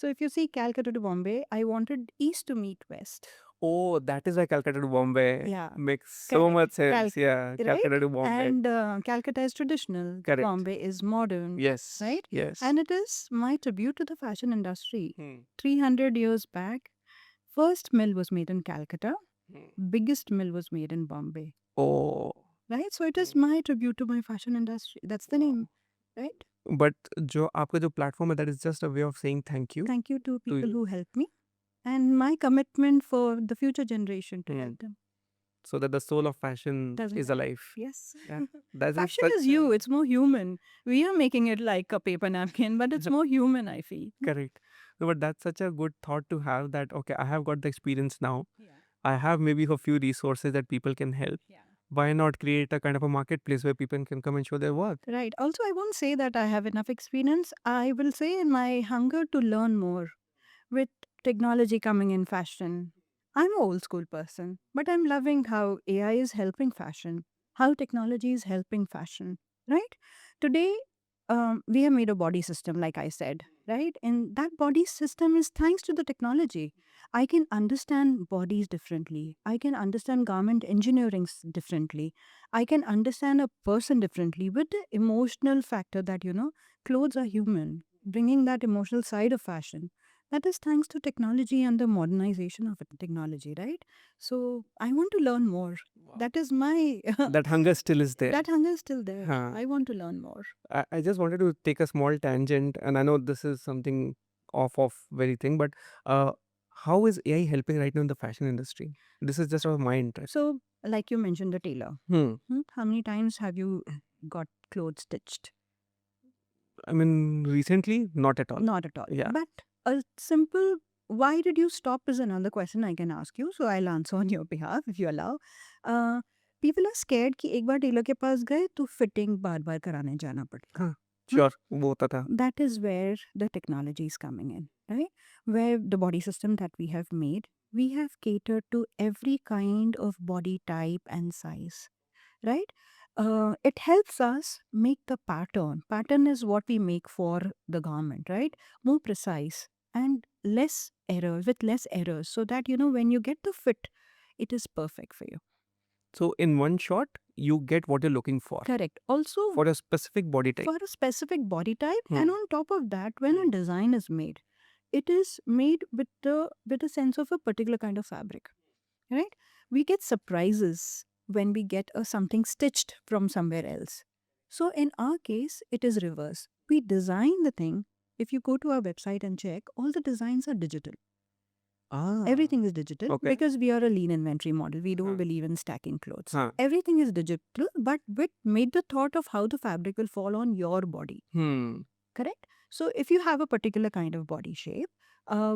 Speaker 1: So if you see Calcutta to Bombay, I wanted East to meet West.
Speaker 2: oh that is why Calcutta to Bombay
Speaker 1: Yeah.
Speaker 2: makes so
Speaker 1: Correct.
Speaker 2: much sense yeah
Speaker 1: Right?
Speaker 2: Calcutta to Bombay
Speaker 1: And Calcutta is traditional.
Speaker 2: Correct.
Speaker 1: Bombay is modern.
Speaker 2: yes
Speaker 1: Right?
Speaker 2: yes
Speaker 1: And it is my tribute to the fashion industry.
Speaker 2: Hmm.
Speaker 1: 300 years back, first mill was made in Calcutta.
Speaker 2: Hmm.
Speaker 1: Biggest mill was made in Bombay.
Speaker 2: oh
Speaker 1: Right? So it is my tribute to my fashion industry. That's the name, right?
Speaker 2: but जो आपका जो platform है that is just a way of saying thank you
Speaker 1: Thank you to people
Speaker 2: you.
Speaker 1: who helped me and my commitment for the future generation to
Speaker 2: Hmm.
Speaker 1: help them.
Speaker 2: so that the soul of fashion
Speaker 1: Doesn't
Speaker 2: is alive
Speaker 1: Yes.
Speaker 2: yeah that
Speaker 1: Fashion
Speaker 2: such
Speaker 1: is you. It's more human. We are making it like a paper napkin, but it's more human, I feel.
Speaker 2: correct no, but that's such a good thought to have that okay I have got the experience now
Speaker 1: Yeah.
Speaker 2: I have maybe a few resources that people can help
Speaker 1: Yeah.
Speaker 2: why not create a kind of a marketplace where people can come and show their work
Speaker 1: Right. Also, I won't say that I have enough experience. I will say in my hunger to learn more with technology coming in fashion. I'm an old school person, but I'm loving how AI is helping fashion, how technology is helping fashion, right? Today, we have made a body system, like I said, right? And that body system is thanks to the technology. I can understand bodies differently. I can understand garment engineering differently. I can understand a person differently with the emotional factor that, clothes are human, bringing that emotional side of fashion. That is thanks to technology and the modernization of technology, right? So I want to learn more. That is my
Speaker 2: that hunger still is there
Speaker 1: that hunger is still there.
Speaker 2: Huh.
Speaker 1: I want to learn more.
Speaker 2: I just wanted to take a small tangent and I know this is something off very thing but how is AI helping right now in the fashion industry this is just of my interest
Speaker 1: So, like you mentioned, the tailor. How many times have you got clothes stitched?
Speaker 2: I mean recently not at all
Speaker 1: Not at all.
Speaker 2: Yeah.
Speaker 1: But a simple why did you stop is another question I can ask you. So I'll answer on your behalf if you allow. People are scared कि एक बार Taylor के पास गए तो fitting बार बार कराने जाना पड़ेगा.
Speaker 2: sure वो होता था
Speaker 1: That is where the technology is coming in, right? Where the body system that we have made, we have catered to every kind of body type and size, right? It helps us make the pattern. Pattern is what we make for the garment, right? More precise and less errors, with less errors, so that when you get the fit, it is perfect for you.
Speaker 2: so in one shot you get what you're looking for
Speaker 1: Correct. Also,
Speaker 2: for a specific body type
Speaker 1: for a specific body type,
Speaker 2: Hmm.
Speaker 1: and on top of that, when a design is made, it is made with a sense of a particular kind of fabric, right? We get surprises when we get something stitched from somewhere else. So in our case, it is reverse. We design the thing. If you go to our website and check, all the designs are digital. Everything is digital
Speaker 2: Okay.
Speaker 1: because we are a lean inventory model. We don't
Speaker 2: Huh.
Speaker 1: believe in stacking clothes.
Speaker 2: Huh.
Speaker 1: Everything is digital, but with made the thought of how the fabric will fall on your body. Correct? So if you have a particular kind of body shape,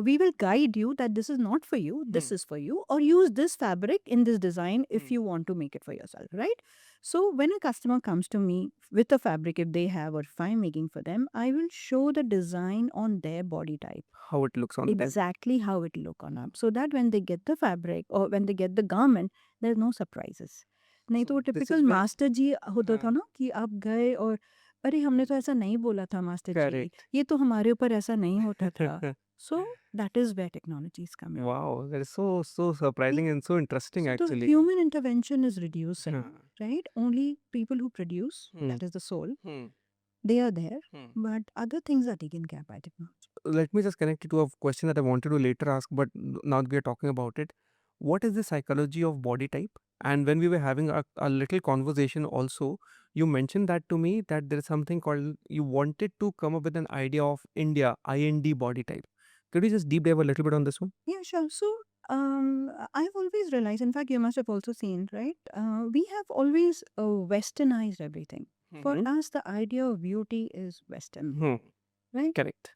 Speaker 1: we will guide you that this is not for you, this is for you, or use this fabric in this design if you want to make it for yourself, right? So when a customer comes to me with a fabric, if they have or if I'm making for them, I will show the design on their body type.
Speaker 2: how it looks on them
Speaker 1: Exactly how it look on up. So that when they get the fabric or when they get the garment, there's no surprises. नहीं तो वो
Speaker 2: this is
Speaker 1: typical
Speaker 2: where-
Speaker 1: master ji होता था
Speaker 2: हाँ.
Speaker 1: ना कि आप गए और अरे हमने तो ऐसा नहीं बोला था मास्टर जी,
Speaker 2: Correct.
Speaker 1: ये तो हमारे ऊपर ऐसा नहीं होता था. So that is where technology is coming.
Speaker 2: Wow, that is so surprising and so interesting
Speaker 1: So the
Speaker 2: actually.
Speaker 1: human intervention is reducing,
Speaker 2: Huh.
Speaker 1: right? Only people who produce,
Speaker 2: Hmm.
Speaker 1: that is the soul,
Speaker 2: Hmm.
Speaker 1: they are there,
Speaker 2: Hmm.
Speaker 1: but other things are taken care by technology.
Speaker 2: Let me just connect it to a question that I wanted to later ask, but now that we are talking about it, what is the psychology of body type? And when we were having a little conversation also, you mentioned that to me that there is something called, you wanted to come up with an idea of India, IND body type. Could you just deep dive a little bit on this one?
Speaker 1: Yeah, sure. So I've always realized, in fact, you must have also seen, right? We have always westernized everything. For
Speaker 2: Mhm.
Speaker 1: us, the idea of beauty is Western,
Speaker 2: Hmm.
Speaker 1: right?
Speaker 2: Correct.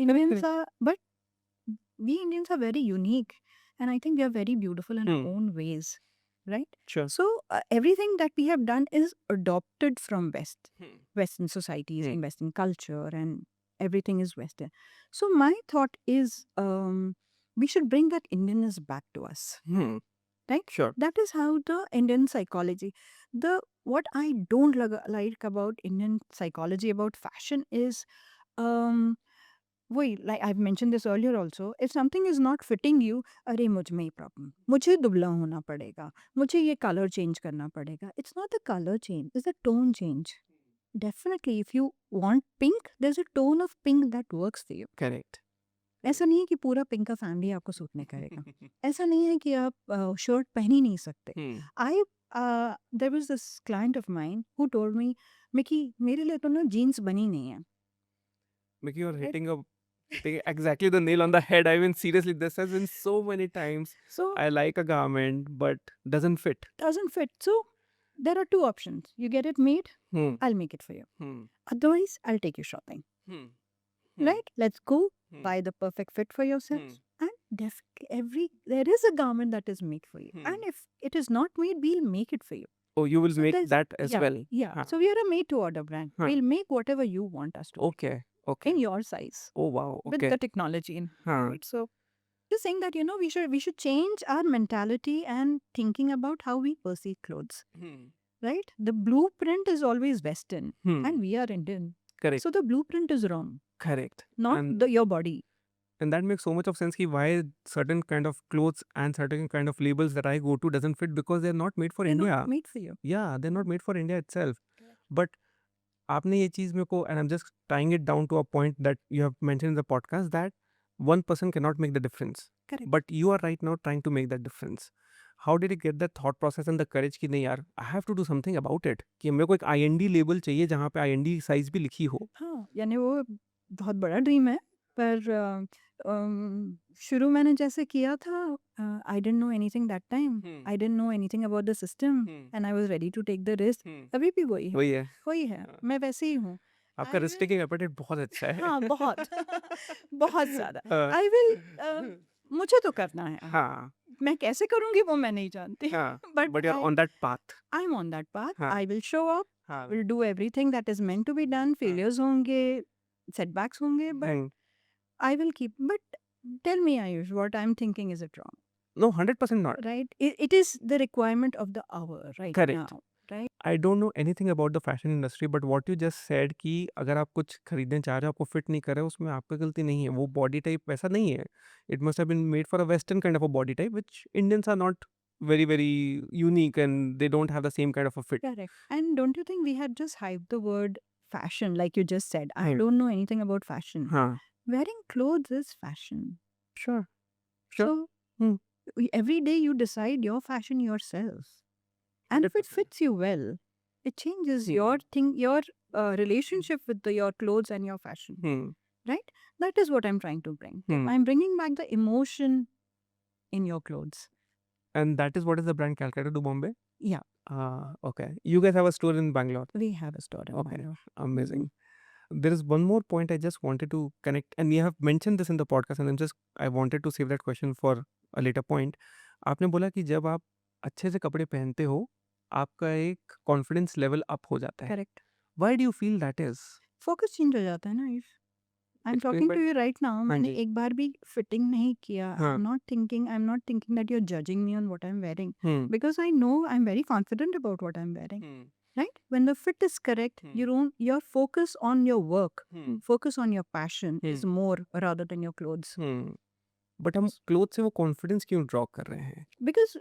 Speaker 1: Indians
Speaker 2: correct.
Speaker 1: are, but we Indians are very unique, and I think we are very beautiful in our
Speaker 2: Hmm.
Speaker 1: own ways, right?
Speaker 2: Sure.
Speaker 1: So everything that we have done is adopted from
Speaker 2: Hmm.
Speaker 1: Western societies
Speaker 2: Hmm.
Speaker 1: and Western culture, and everything is Western. So my thought is, we should bring that Indianness back to us,
Speaker 2: Hmm.
Speaker 1: right?
Speaker 2: Sure.
Speaker 1: That is how the Indian psychology. What I don't like about Indian psychology about fashion is, um, वही, like I've mentioned this earlier also, if something is not fitting you, अरे मुझ में ही problem, मुझे दुबला होना पड़ेगा, मुझे ये कलर चेंज करना पड़ेगा. It's not the color change, it's the tone change. Definitely, if you want pink, there's a tone of pink that works for you.
Speaker 2: Correct.
Speaker 1: ऐसा नहीं है कि पूरा पिंक का फैमिली आपको सूट नहीं करेगा. ऐसा नहीं है कि आप शर्ट पहन ही नहीं सकते.
Speaker 2: Hmm.
Speaker 1: There was this client of mine who told me, Mickey मेरे लिए तो ना जीन्स बनी नहीं है.
Speaker 2: Mickey, you're
Speaker 1: Right?
Speaker 2: hitting exactly the nail on the head. I mean, seriously, this has been so many times.
Speaker 1: So
Speaker 2: I like a garment, but doesn't fit.
Speaker 1: doesn't fit. So there are two options. You get it made,
Speaker 2: Hmm.
Speaker 1: I'll make it for you.
Speaker 2: Hmm.
Speaker 1: Otherwise, I'll take you shopping.
Speaker 2: Hmm.
Speaker 1: Right? Let's go
Speaker 2: Hmm.
Speaker 1: buy the perfect fit for yourselves. And definitely, there is a garment that is made for you.
Speaker 2: Hmm.
Speaker 1: And if it is not made, we'll make it for you.
Speaker 2: Oh, you will
Speaker 1: So
Speaker 2: make
Speaker 1: there's-
Speaker 2: that as
Speaker 1: yeah,
Speaker 2: well.
Speaker 1: Yeah.
Speaker 2: Huh.
Speaker 1: So we are a made to order brand.
Speaker 2: Huh.
Speaker 1: We'll make whatever you want us to make
Speaker 2: Okay. Okay.
Speaker 1: in your size
Speaker 2: Oh wow.
Speaker 1: with
Speaker 2: Okay.
Speaker 1: the technology in.
Speaker 2: Huh.
Speaker 1: Right? So just saying that, we should change our mentality and thinking about how we perceive clothes.
Speaker 2: Hmm.
Speaker 1: Right? The blueprint is always Western,
Speaker 2: Hmm.
Speaker 1: and we are Indian.
Speaker 2: Correct.
Speaker 1: So the blueprint is wrong,
Speaker 2: Correct.
Speaker 1: not
Speaker 2: And
Speaker 1: your body.
Speaker 2: and that makes so much of sense. Ki why certain kind of clothes and certain kind of labels that I go to doesn't fit because they're not made for
Speaker 1: They're
Speaker 2: India.
Speaker 1: not made for you.
Speaker 2: Yeah, they're not made for India itself. But आपने ये चीज़ मेरे को, and I'm just tying it down to a point that you have mentioned in the podcast, that one person cannot make the difference.
Speaker 1: Correct.
Speaker 2: But you are right now trying to make that difference. How did you get that thought process and the courage कि नहीं यार, I have to do something about it, कि मेरे को एक IND label चाहिए जहाँ पे IND साइज भी लिखी हो.
Speaker 1: हाँ, यानी वो बहुत बड़ा ड्रीम है, पर शुरू मैंने जैसे किया था, I didn't know anything that time. I didn't know anything about the system, and I was ready to take the risk. अभी भी वही है.
Speaker 2: वही है.
Speaker 1: वही है. मैं वैसे ही हूँ.
Speaker 2: आपका रिस्क टेकिंग एपेटाइट बहुत अच्छा है.
Speaker 1: हाँ, बहुत बहुत ज़्यादा.
Speaker 2: हाँ.
Speaker 1: आई विल मुझे तो करना है.
Speaker 2: हाँ.
Speaker 1: मैं कैसे करूँगी वो मैं नहीं जानती.
Speaker 2: हाँ.
Speaker 1: But
Speaker 2: But you're on that path.
Speaker 1: I'm on that path.
Speaker 2: हाँ.
Speaker 1: I will show up.
Speaker 2: हाँ.
Speaker 1: Will do everything that is meant to be done. Failures होंगे, setbacks होंगे, but
Speaker 2: And
Speaker 1: I will keep. But tell me, Ayush, what I'm thinking, is it wrong?
Speaker 2: no, 100% not.
Speaker 1: Right? It is the requirement of the hour right
Speaker 2: Correct.
Speaker 1: now. Right?
Speaker 2: I don't know anything about the fashion industry, but what you just said कि अगर आप कुछ खरीदने चाह रहे हो, आपको fit नहीं कर रहा है, उसमें आपकी गलती नहीं है. वो बॉडी टाइप वैसा नहीं है. It must have been made for a Western kind of a body type, which Indians are not very, very unique and they don't have the same kind of a fit.
Speaker 1: Correct. And don't you think we had just hyped the word fashion, like you just said? I
Speaker 2: Hmm.
Speaker 1: don't know anything about fashion.
Speaker 2: हाँ.
Speaker 1: Wearing clothes is fashion.
Speaker 2: Sure. Sure.
Speaker 1: So
Speaker 2: Hmm.
Speaker 1: every day you decide your fashion yourself. And if it
Speaker 2: 100%.
Speaker 1: fits you well, it changes
Speaker 2: Hmm.
Speaker 1: your relationship with your clothes and your fashion.
Speaker 2: Hmm.
Speaker 1: Right? That is what I'm trying to bring.
Speaker 2: Hmm.
Speaker 1: I'm bringing back the emotion in your clothes.
Speaker 2: And that is what is the brand Calcutta to Bombay?
Speaker 1: Yeah.
Speaker 2: Okay. You guys have a store in Bangalore.
Speaker 1: We have a store in
Speaker 2: Okay.
Speaker 1: Bangalore.
Speaker 2: Amazing. There is one more point I just wanted to connect, and you have mentioned this in the podcast, and I wanted to save that question for a later point. आपने बोला कि जब आप अच्छे से कपड़े पहनते हो, आपका एक कॉन्फिडेंस लेवल अप हो जाता है.
Speaker 1: Correct.
Speaker 2: Why do you feel that is?
Speaker 1: Focus change हो जाता है ना. If I'm
Speaker 2: Explain
Speaker 1: talking
Speaker 2: by-
Speaker 1: to you right now, मैंने
Speaker 2: जी.
Speaker 1: एक बार भी fitting नहीं किया.
Speaker 2: हाँ.
Speaker 1: I'm not thinking that you're judging me on what I'm wearing.
Speaker 2: Hmm.
Speaker 1: Because I know I'm very confident about what I'm wearing.
Speaker 2: Hmm.
Speaker 1: right? When the fit is correct, you don't, your focus on your work, focus on your passion is more rather than your clothes.
Speaker 2: But हम cloth से वो confidence क्यों draw कर रहे हैं?
Speaker 1: Because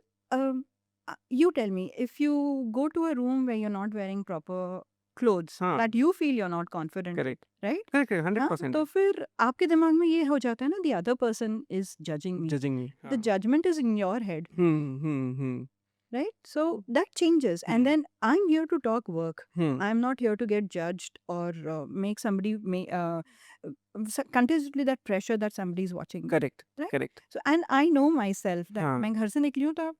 Speaker 1: you tell me, if you go to a room where you're not wearing proper clothes,
Speaker 2: हाँ.
Speaker 1: that you feel you're not confident,
Speaker 2: correct
Speaker 1: right?
Speaker 2: Correct
Speaker 1: हाँ,
Speaker 2: 100%
Speaker 1: तो फिर आपके दिमाग में ये हो जाता है ना, the other person is judging me.
Speaker 2: Judging me
Speaker 1: The judgment is in your head, right? So that changes. And then I'm here to talk work. I'm not here to get judged or make somebody continuously that pressure that somebody is watching me.
Speaker 2: Correct
Speaker 1: Right?
Speaker 2: Correct
Speaker 1: So, and I know myself that
Speaker 2: हाँ.
Speaker 1: मैं घर से निकली हूँ तो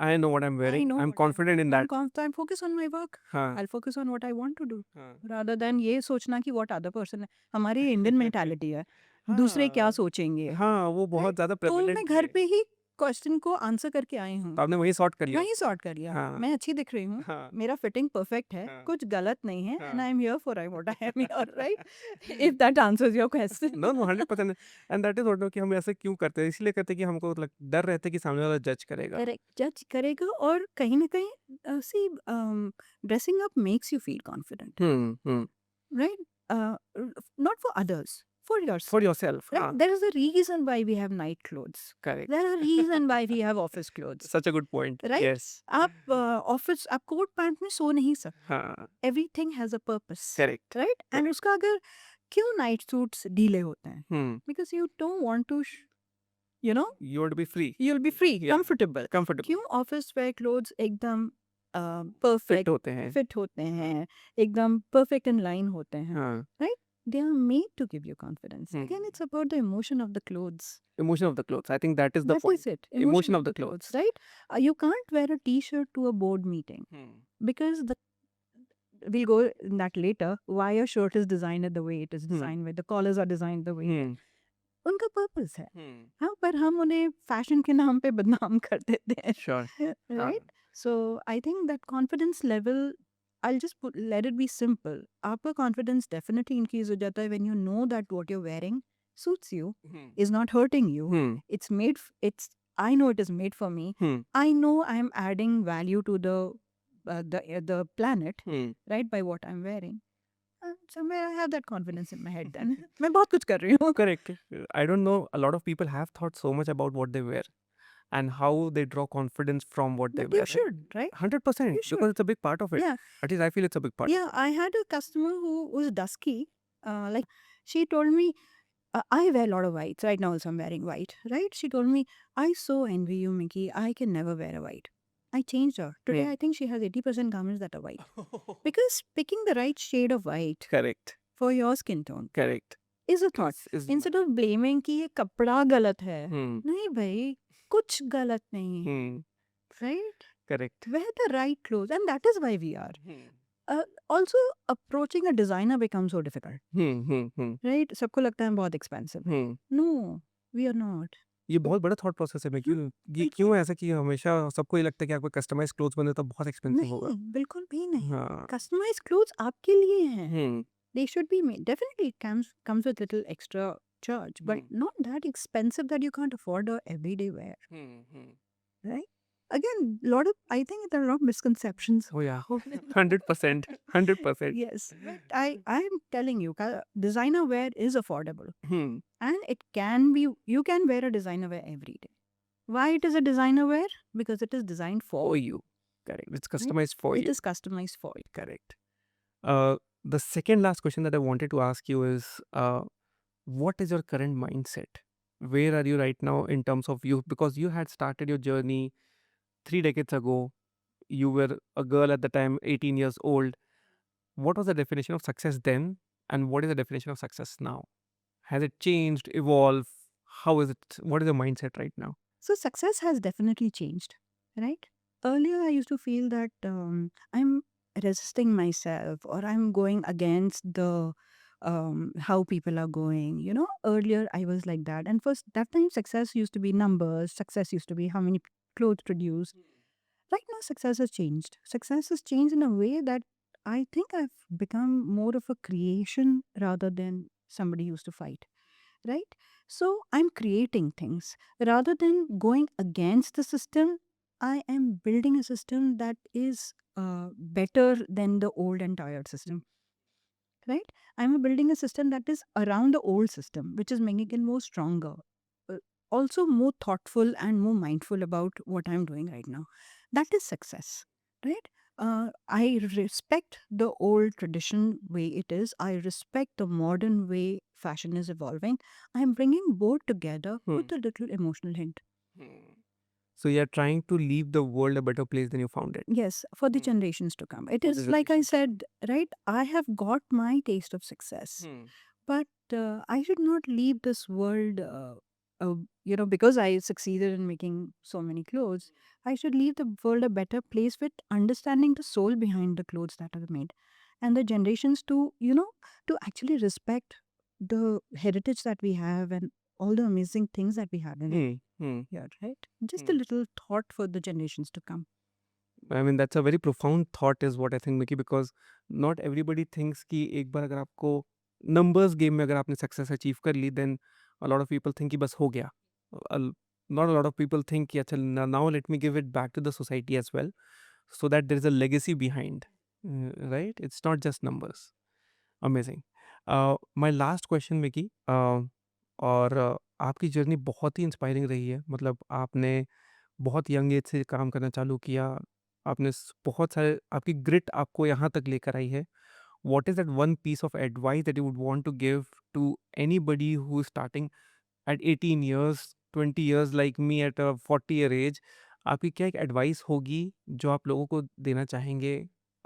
Speaker 2: I know what I am
Speaker 1: I
Speaker 2: wearing
Speaker 1: know
Speaker 2: I am
Speaker 1: what I'm
Speaker 2: confident in that.
Speaker 1: I'm focused on my work.
Speaker 2: हाँ
Speaker 1: I'll focus on what I want to do
Speaker 2: हाँ
Speaker 1: rather than ये सोचना कि what other person है. हमारी Indian mentality है, दूसरे क्या सोचेंगे.
Speaker 2: हाँ वो बहुत ज्यादा
Speaker 1: तो मैं
Speaker 2: प्रेवलेंट
Speaker 1: घर
Speaker 2: है.
Speaker 1: पे ही क्वेश्चन को आंसर करके आई हूँ,
Speaker 2: तो आपने वही सॉर्ट कर लिया.
Speaker 1: वही सॉर्ट कर लिया.
Speaker 2: हाँ.
Speaker 1: मैं अच्छी दिख रही हूँ,
Speaker 2: हाँ.
Speaker 1: मेरा फिटिंग परफेक्ट है,
Speaker 2: हाँ.
Speaker 1: कुछ गलत नहीं है,
Speaker 2: हाँ.
Speaker 1: and I'm here for what I am here, right? If that answers your question.
Speaker 2: No no 100% and that is what कि हम ऐसे क्यों करते हैं, इसलिए करते हैं कि हमको डर रहता है कि सामने वाला जज करेगा.
Speaker 1: करेक्ट, जज करेगा. और कहीं ना कहीं see dressing up makes you feel confident, right? Not for others, for yourself.
Speaker 2: For yourself.
Speaker 1: Right? There is a reason why we have night clothes.
Speaker 2: Correct.
Speaker 1: There is a reason why we have office clothes.
Speaker 2: Such a good point.
Speaker 1: Right?
Speaker 2: Yes.
Speaker 1: आप office आप coat pant में सो नहीं सकते.
Speaker 2: हाँ
Speaker 1: Everything has a purpose.
Speaker 2: Correct.
Speaker 1: Right? And उसका अगर क्यों night suits ढीले होते हैं? Because you don't want to, you know,
Speaker 2: you want to be free.
Speaker 1: you'll be free,
Speaker 2: Yeah.
Speaker 1: comfortable.
Speaker 2: Comfortable.
Speaker 1: क्यों ऑफिस वेयर क्लोथ्स एकदम
Speaker 2: फिट
Speaker 1: परफेक्ट
Speaker 2: होते हैं.
Speaker 1: फिट होते हैं, एकदम परफेक्ट इन लाइन होते हैं?
Speaker 2: हाँ.
Speaker 1: They are made to give you confidence.
Speaker 2: Hmm.
Speaker 1: Again, it's about the emotion of the clothes.
Speaker 2: Emotion of the clothes. I think that is the
Speaker 1: That
Speaker 2: point.
Speaker 1: is it.
Speaker 2: Emotion of the clothes.
Speaker 1: right? You can't wear a t-shirt to a board meeting because we'll go in that later. Why a shirt is designed the way it is designed, where the collars are designed the way. उनका purpose है. हाँ, पर हम उन्हें fashion के नाम पे बदनाम कर देते हैं.
Speaker 2: Sure.
Speaker 1: Right? So I think that confidence level, I'll just let it be simple. आपका confidence definitely increase हो जाता है when you know that what you're wearing suits you, is not hurting you. It's made, I know it is made for me. I know I'm adding value to the planet, right, by what I'm wearing. Somewhere I have that confidence in my head then. मैं बहुत कुछ कर रही हूँ.
Speaker 2: Correct. I don't know. A lot of people have thought so much about what they wear and how they draw confidence from what they
Speaker 1: But you
Speaker 2: wear.
Speaker 1: should, right?
Speaker 2: 100%.
Speaker 1: You should.
Speaker 2: Because it's a big part of it.
Speaker 1: Yeah.
Speaker 2: At least I feel it's a big part.
Speaker 1: Yeah, I had a customer who was dusky. Like, she told me, I wear a lot of whites. Right now also I'm wearing white, right? She told me, I so envy you, Mickey. I can never wear a white. I changed her. Today, I think she has 80% garments that are white. Because picking the right shade of white
Speaker 2: Correct.
Speaker 1: for your skin tone
Speaker 2: Correct.
Speaker 1: is a thought.
Speaker 2: Is
Speaker 1: Instead of blaming कि ये कपड़ा गलत है. नहीं भाई, कुछ गलत नहीं है. Right?
Speaker 2: Correct.
Speaker 1: Wear the right clothes. And that is why we are. Also, approaching a designer becomes so difficult. Right? सबको लगता है बहुत expensive. No, we are not.
Speaker 2: ये बहुत बड़ा थॉट प्रोसेस है. मैं क्यों ये क्यों ऐसा कि हमेशा सबको ये लगता है कि आपको कस्टमाइज क्लोथ्स बने तो बहुत एक्सपेंसिव होगा.
Speaker 1: नहीं, बिल्कुल भी नहीं.
Speaker 2: हाँ.
Speaker 1: Customized clothes आपके लिए हैं. They should be made. Definitely it comes with little extra charge, but not that expensive that you can't afford a everyday wear. Right? Again, I think there are a lot of misconceptions.
Speaker 2: Oh yeah. 100%. 100%.
Speaker 1: Yes, but I'm telling you, designer wear is affordable, and it can be. You can wear a designer wear every day. Why it is a designer wear? Because it is designed for
Speaker 2: For you. Correct. It's customized for
Speaker 1: It
Speaker 2: you.
Speaker 1: is customized for you.
Speaker 2: Correct. The second last question that I wanted to ask you is, what is your current mindset? Where are you right now in terms of you? Because you had started your journey 3 decades ago. You were a girl at the time, 18 years old. What was the definition of success then? And what is the definition of success now? Has it changed, evolved? How is it? What is your mindset right now?
Speaker 1: So success has definitely changed, right? Earlier, I used to feel that I'm resisting myself or I'm going against the how people are going. You know, earlier I was like that, and first that time success used to be numbers. Success used to be how many clothes produced. Right now, success has changed. Success has changed in a way that I think I've become more of a creation rather than somebody who used to fight. Right? So I'm creating things rather than going against the system. I am building a system that is better than the old and tired system. Right? I'm building a system that is around the old system, which is making it more stronger. uh, Also more thoughtful and more mindful about what I'm doing right now. That is success, right? I respect the old tradition way it is. I respect the modern way fashion is evolving. I'm bringing both together with a little emotional hint.
Speaker 3: So you're trying to leave the world a better place than you found it.
Speaker 1: Yes, for the
Speaker 3: Hmm.
Speaker 1: generations to come. It
Speaker 3: For the
Speaker 1: is like I
Speaker 3: generations.
Speaker 1: said, right? I have got my taste of success, but I should not leave this world, because I succeeded in making so many clothes. I should leave the world a better place with understanding the soul behind the clothes that are made, and the generations to, to actually respect the heritage that we have and all the amazing things that we had in here, right? Just a little thought for the generations to come.
Speaker 3: I mean, that's a very profound thought is what I think, Mickey, because not everybody thinks कि एक बार अगर आपको numbers game में अगर आपने success achieve कर ली, then a lot of people think कि बस हो गया. Not a lot of people think कि अच्छा now let me give it back to the society as well, so that there is a legacy behind, right? It's not just numbers. Amazing. My last question, Mickey, और आपकी journey बहुत ही inspiring रही है. मतलब आपने बहुत यंग एज से काम करना चालू किया. आपने बहुत सारे आपकी ग्रिट आपको यहाँ तक लेकर आई है. What is that one piece of advice that you would want to give to anybody who is starting at 18 years, 20 years like me at a 40-year age? आपकी क्या एक एडवाइस होगी जो आप लोगों को देना चाहेंगे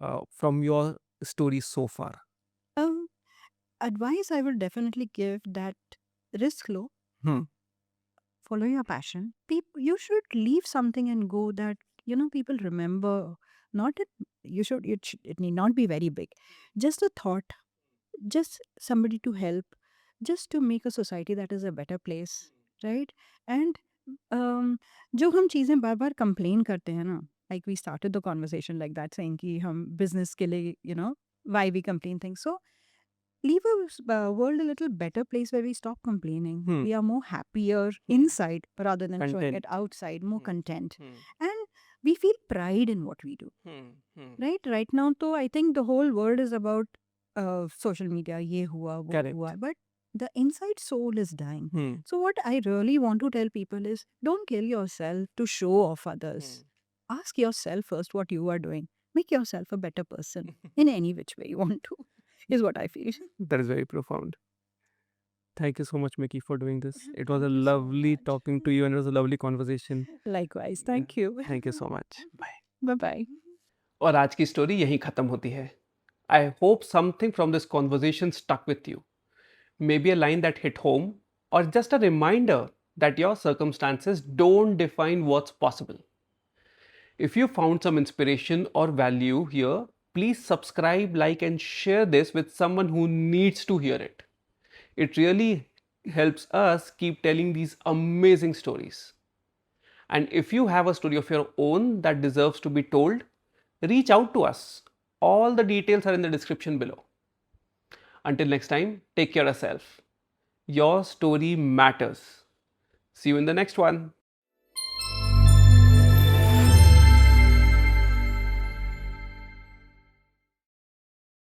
Speaker 3: from your story so far?
Speaker 1: Um, Advice I will definitely give that risk low,
Speaker 3: Hmm.
Speaker 1: follow your passion. People, you should leave something and go that people remember. Not it. You should. It need not be very big. Just a thought. Just somebody to help. Just to make a society that is a better place, right? And जो हम चीजें बार बार complain करते हैं ना, like we started the conversation like that, saying कि हम business के लिए, why we complain things. So leave a world a little better place where we stop complaining.
Speaker 3: Hmm.
Speaker 1: We are more happier inside rather than showing
Speaker 3: Content.
Speaker 1: it outside, more content.
Speaker 3: Hmm.
Speaker 1: And we feel pride in what we do.
Speaker 3: Hmm.
Speaker 1: Right now, though, I think the whole world is about social media, ye hua, wo
Speaker 3: Correct.
Speaker 1: hua. But the inside soul is dying.
Speaker 3: Hmm.
Speaker 1: So what I really want to tell people is don't kill yourself to show off others. Ask yourself first what you are doing. Make yourself a better person in any which way you want to, is what I feel.
Speaker 3: That is very profound. Thank you so much, Mickey, for doing this. It was a
Speaker 1: Thank you so
Speaker 3: lovely
Speaker 1: much.
Speaker 3: talking to you, and it was a lovely conversation.
Speaker 1: Likewise. Thank you.
Speaker 3: Thank you so much. Bye.
Speaker 1: Bye bye.
Speaker 2: और आज की story यहीं खत्म होती है. I hope something from this conversation stuck with you. Maybe a line that hit home, or just a reminder that your circumstances don't define what's possible. If you found some inspiration or value here, please subscribe, like, and share this with someone who needs to hear it. It really helps us keep telling these amazing stories. And if you have a story of your own that deserves to be told, reach out to us. All the details are in the description below. Until next time, take care of yourself. Your story matters. See you in the next one.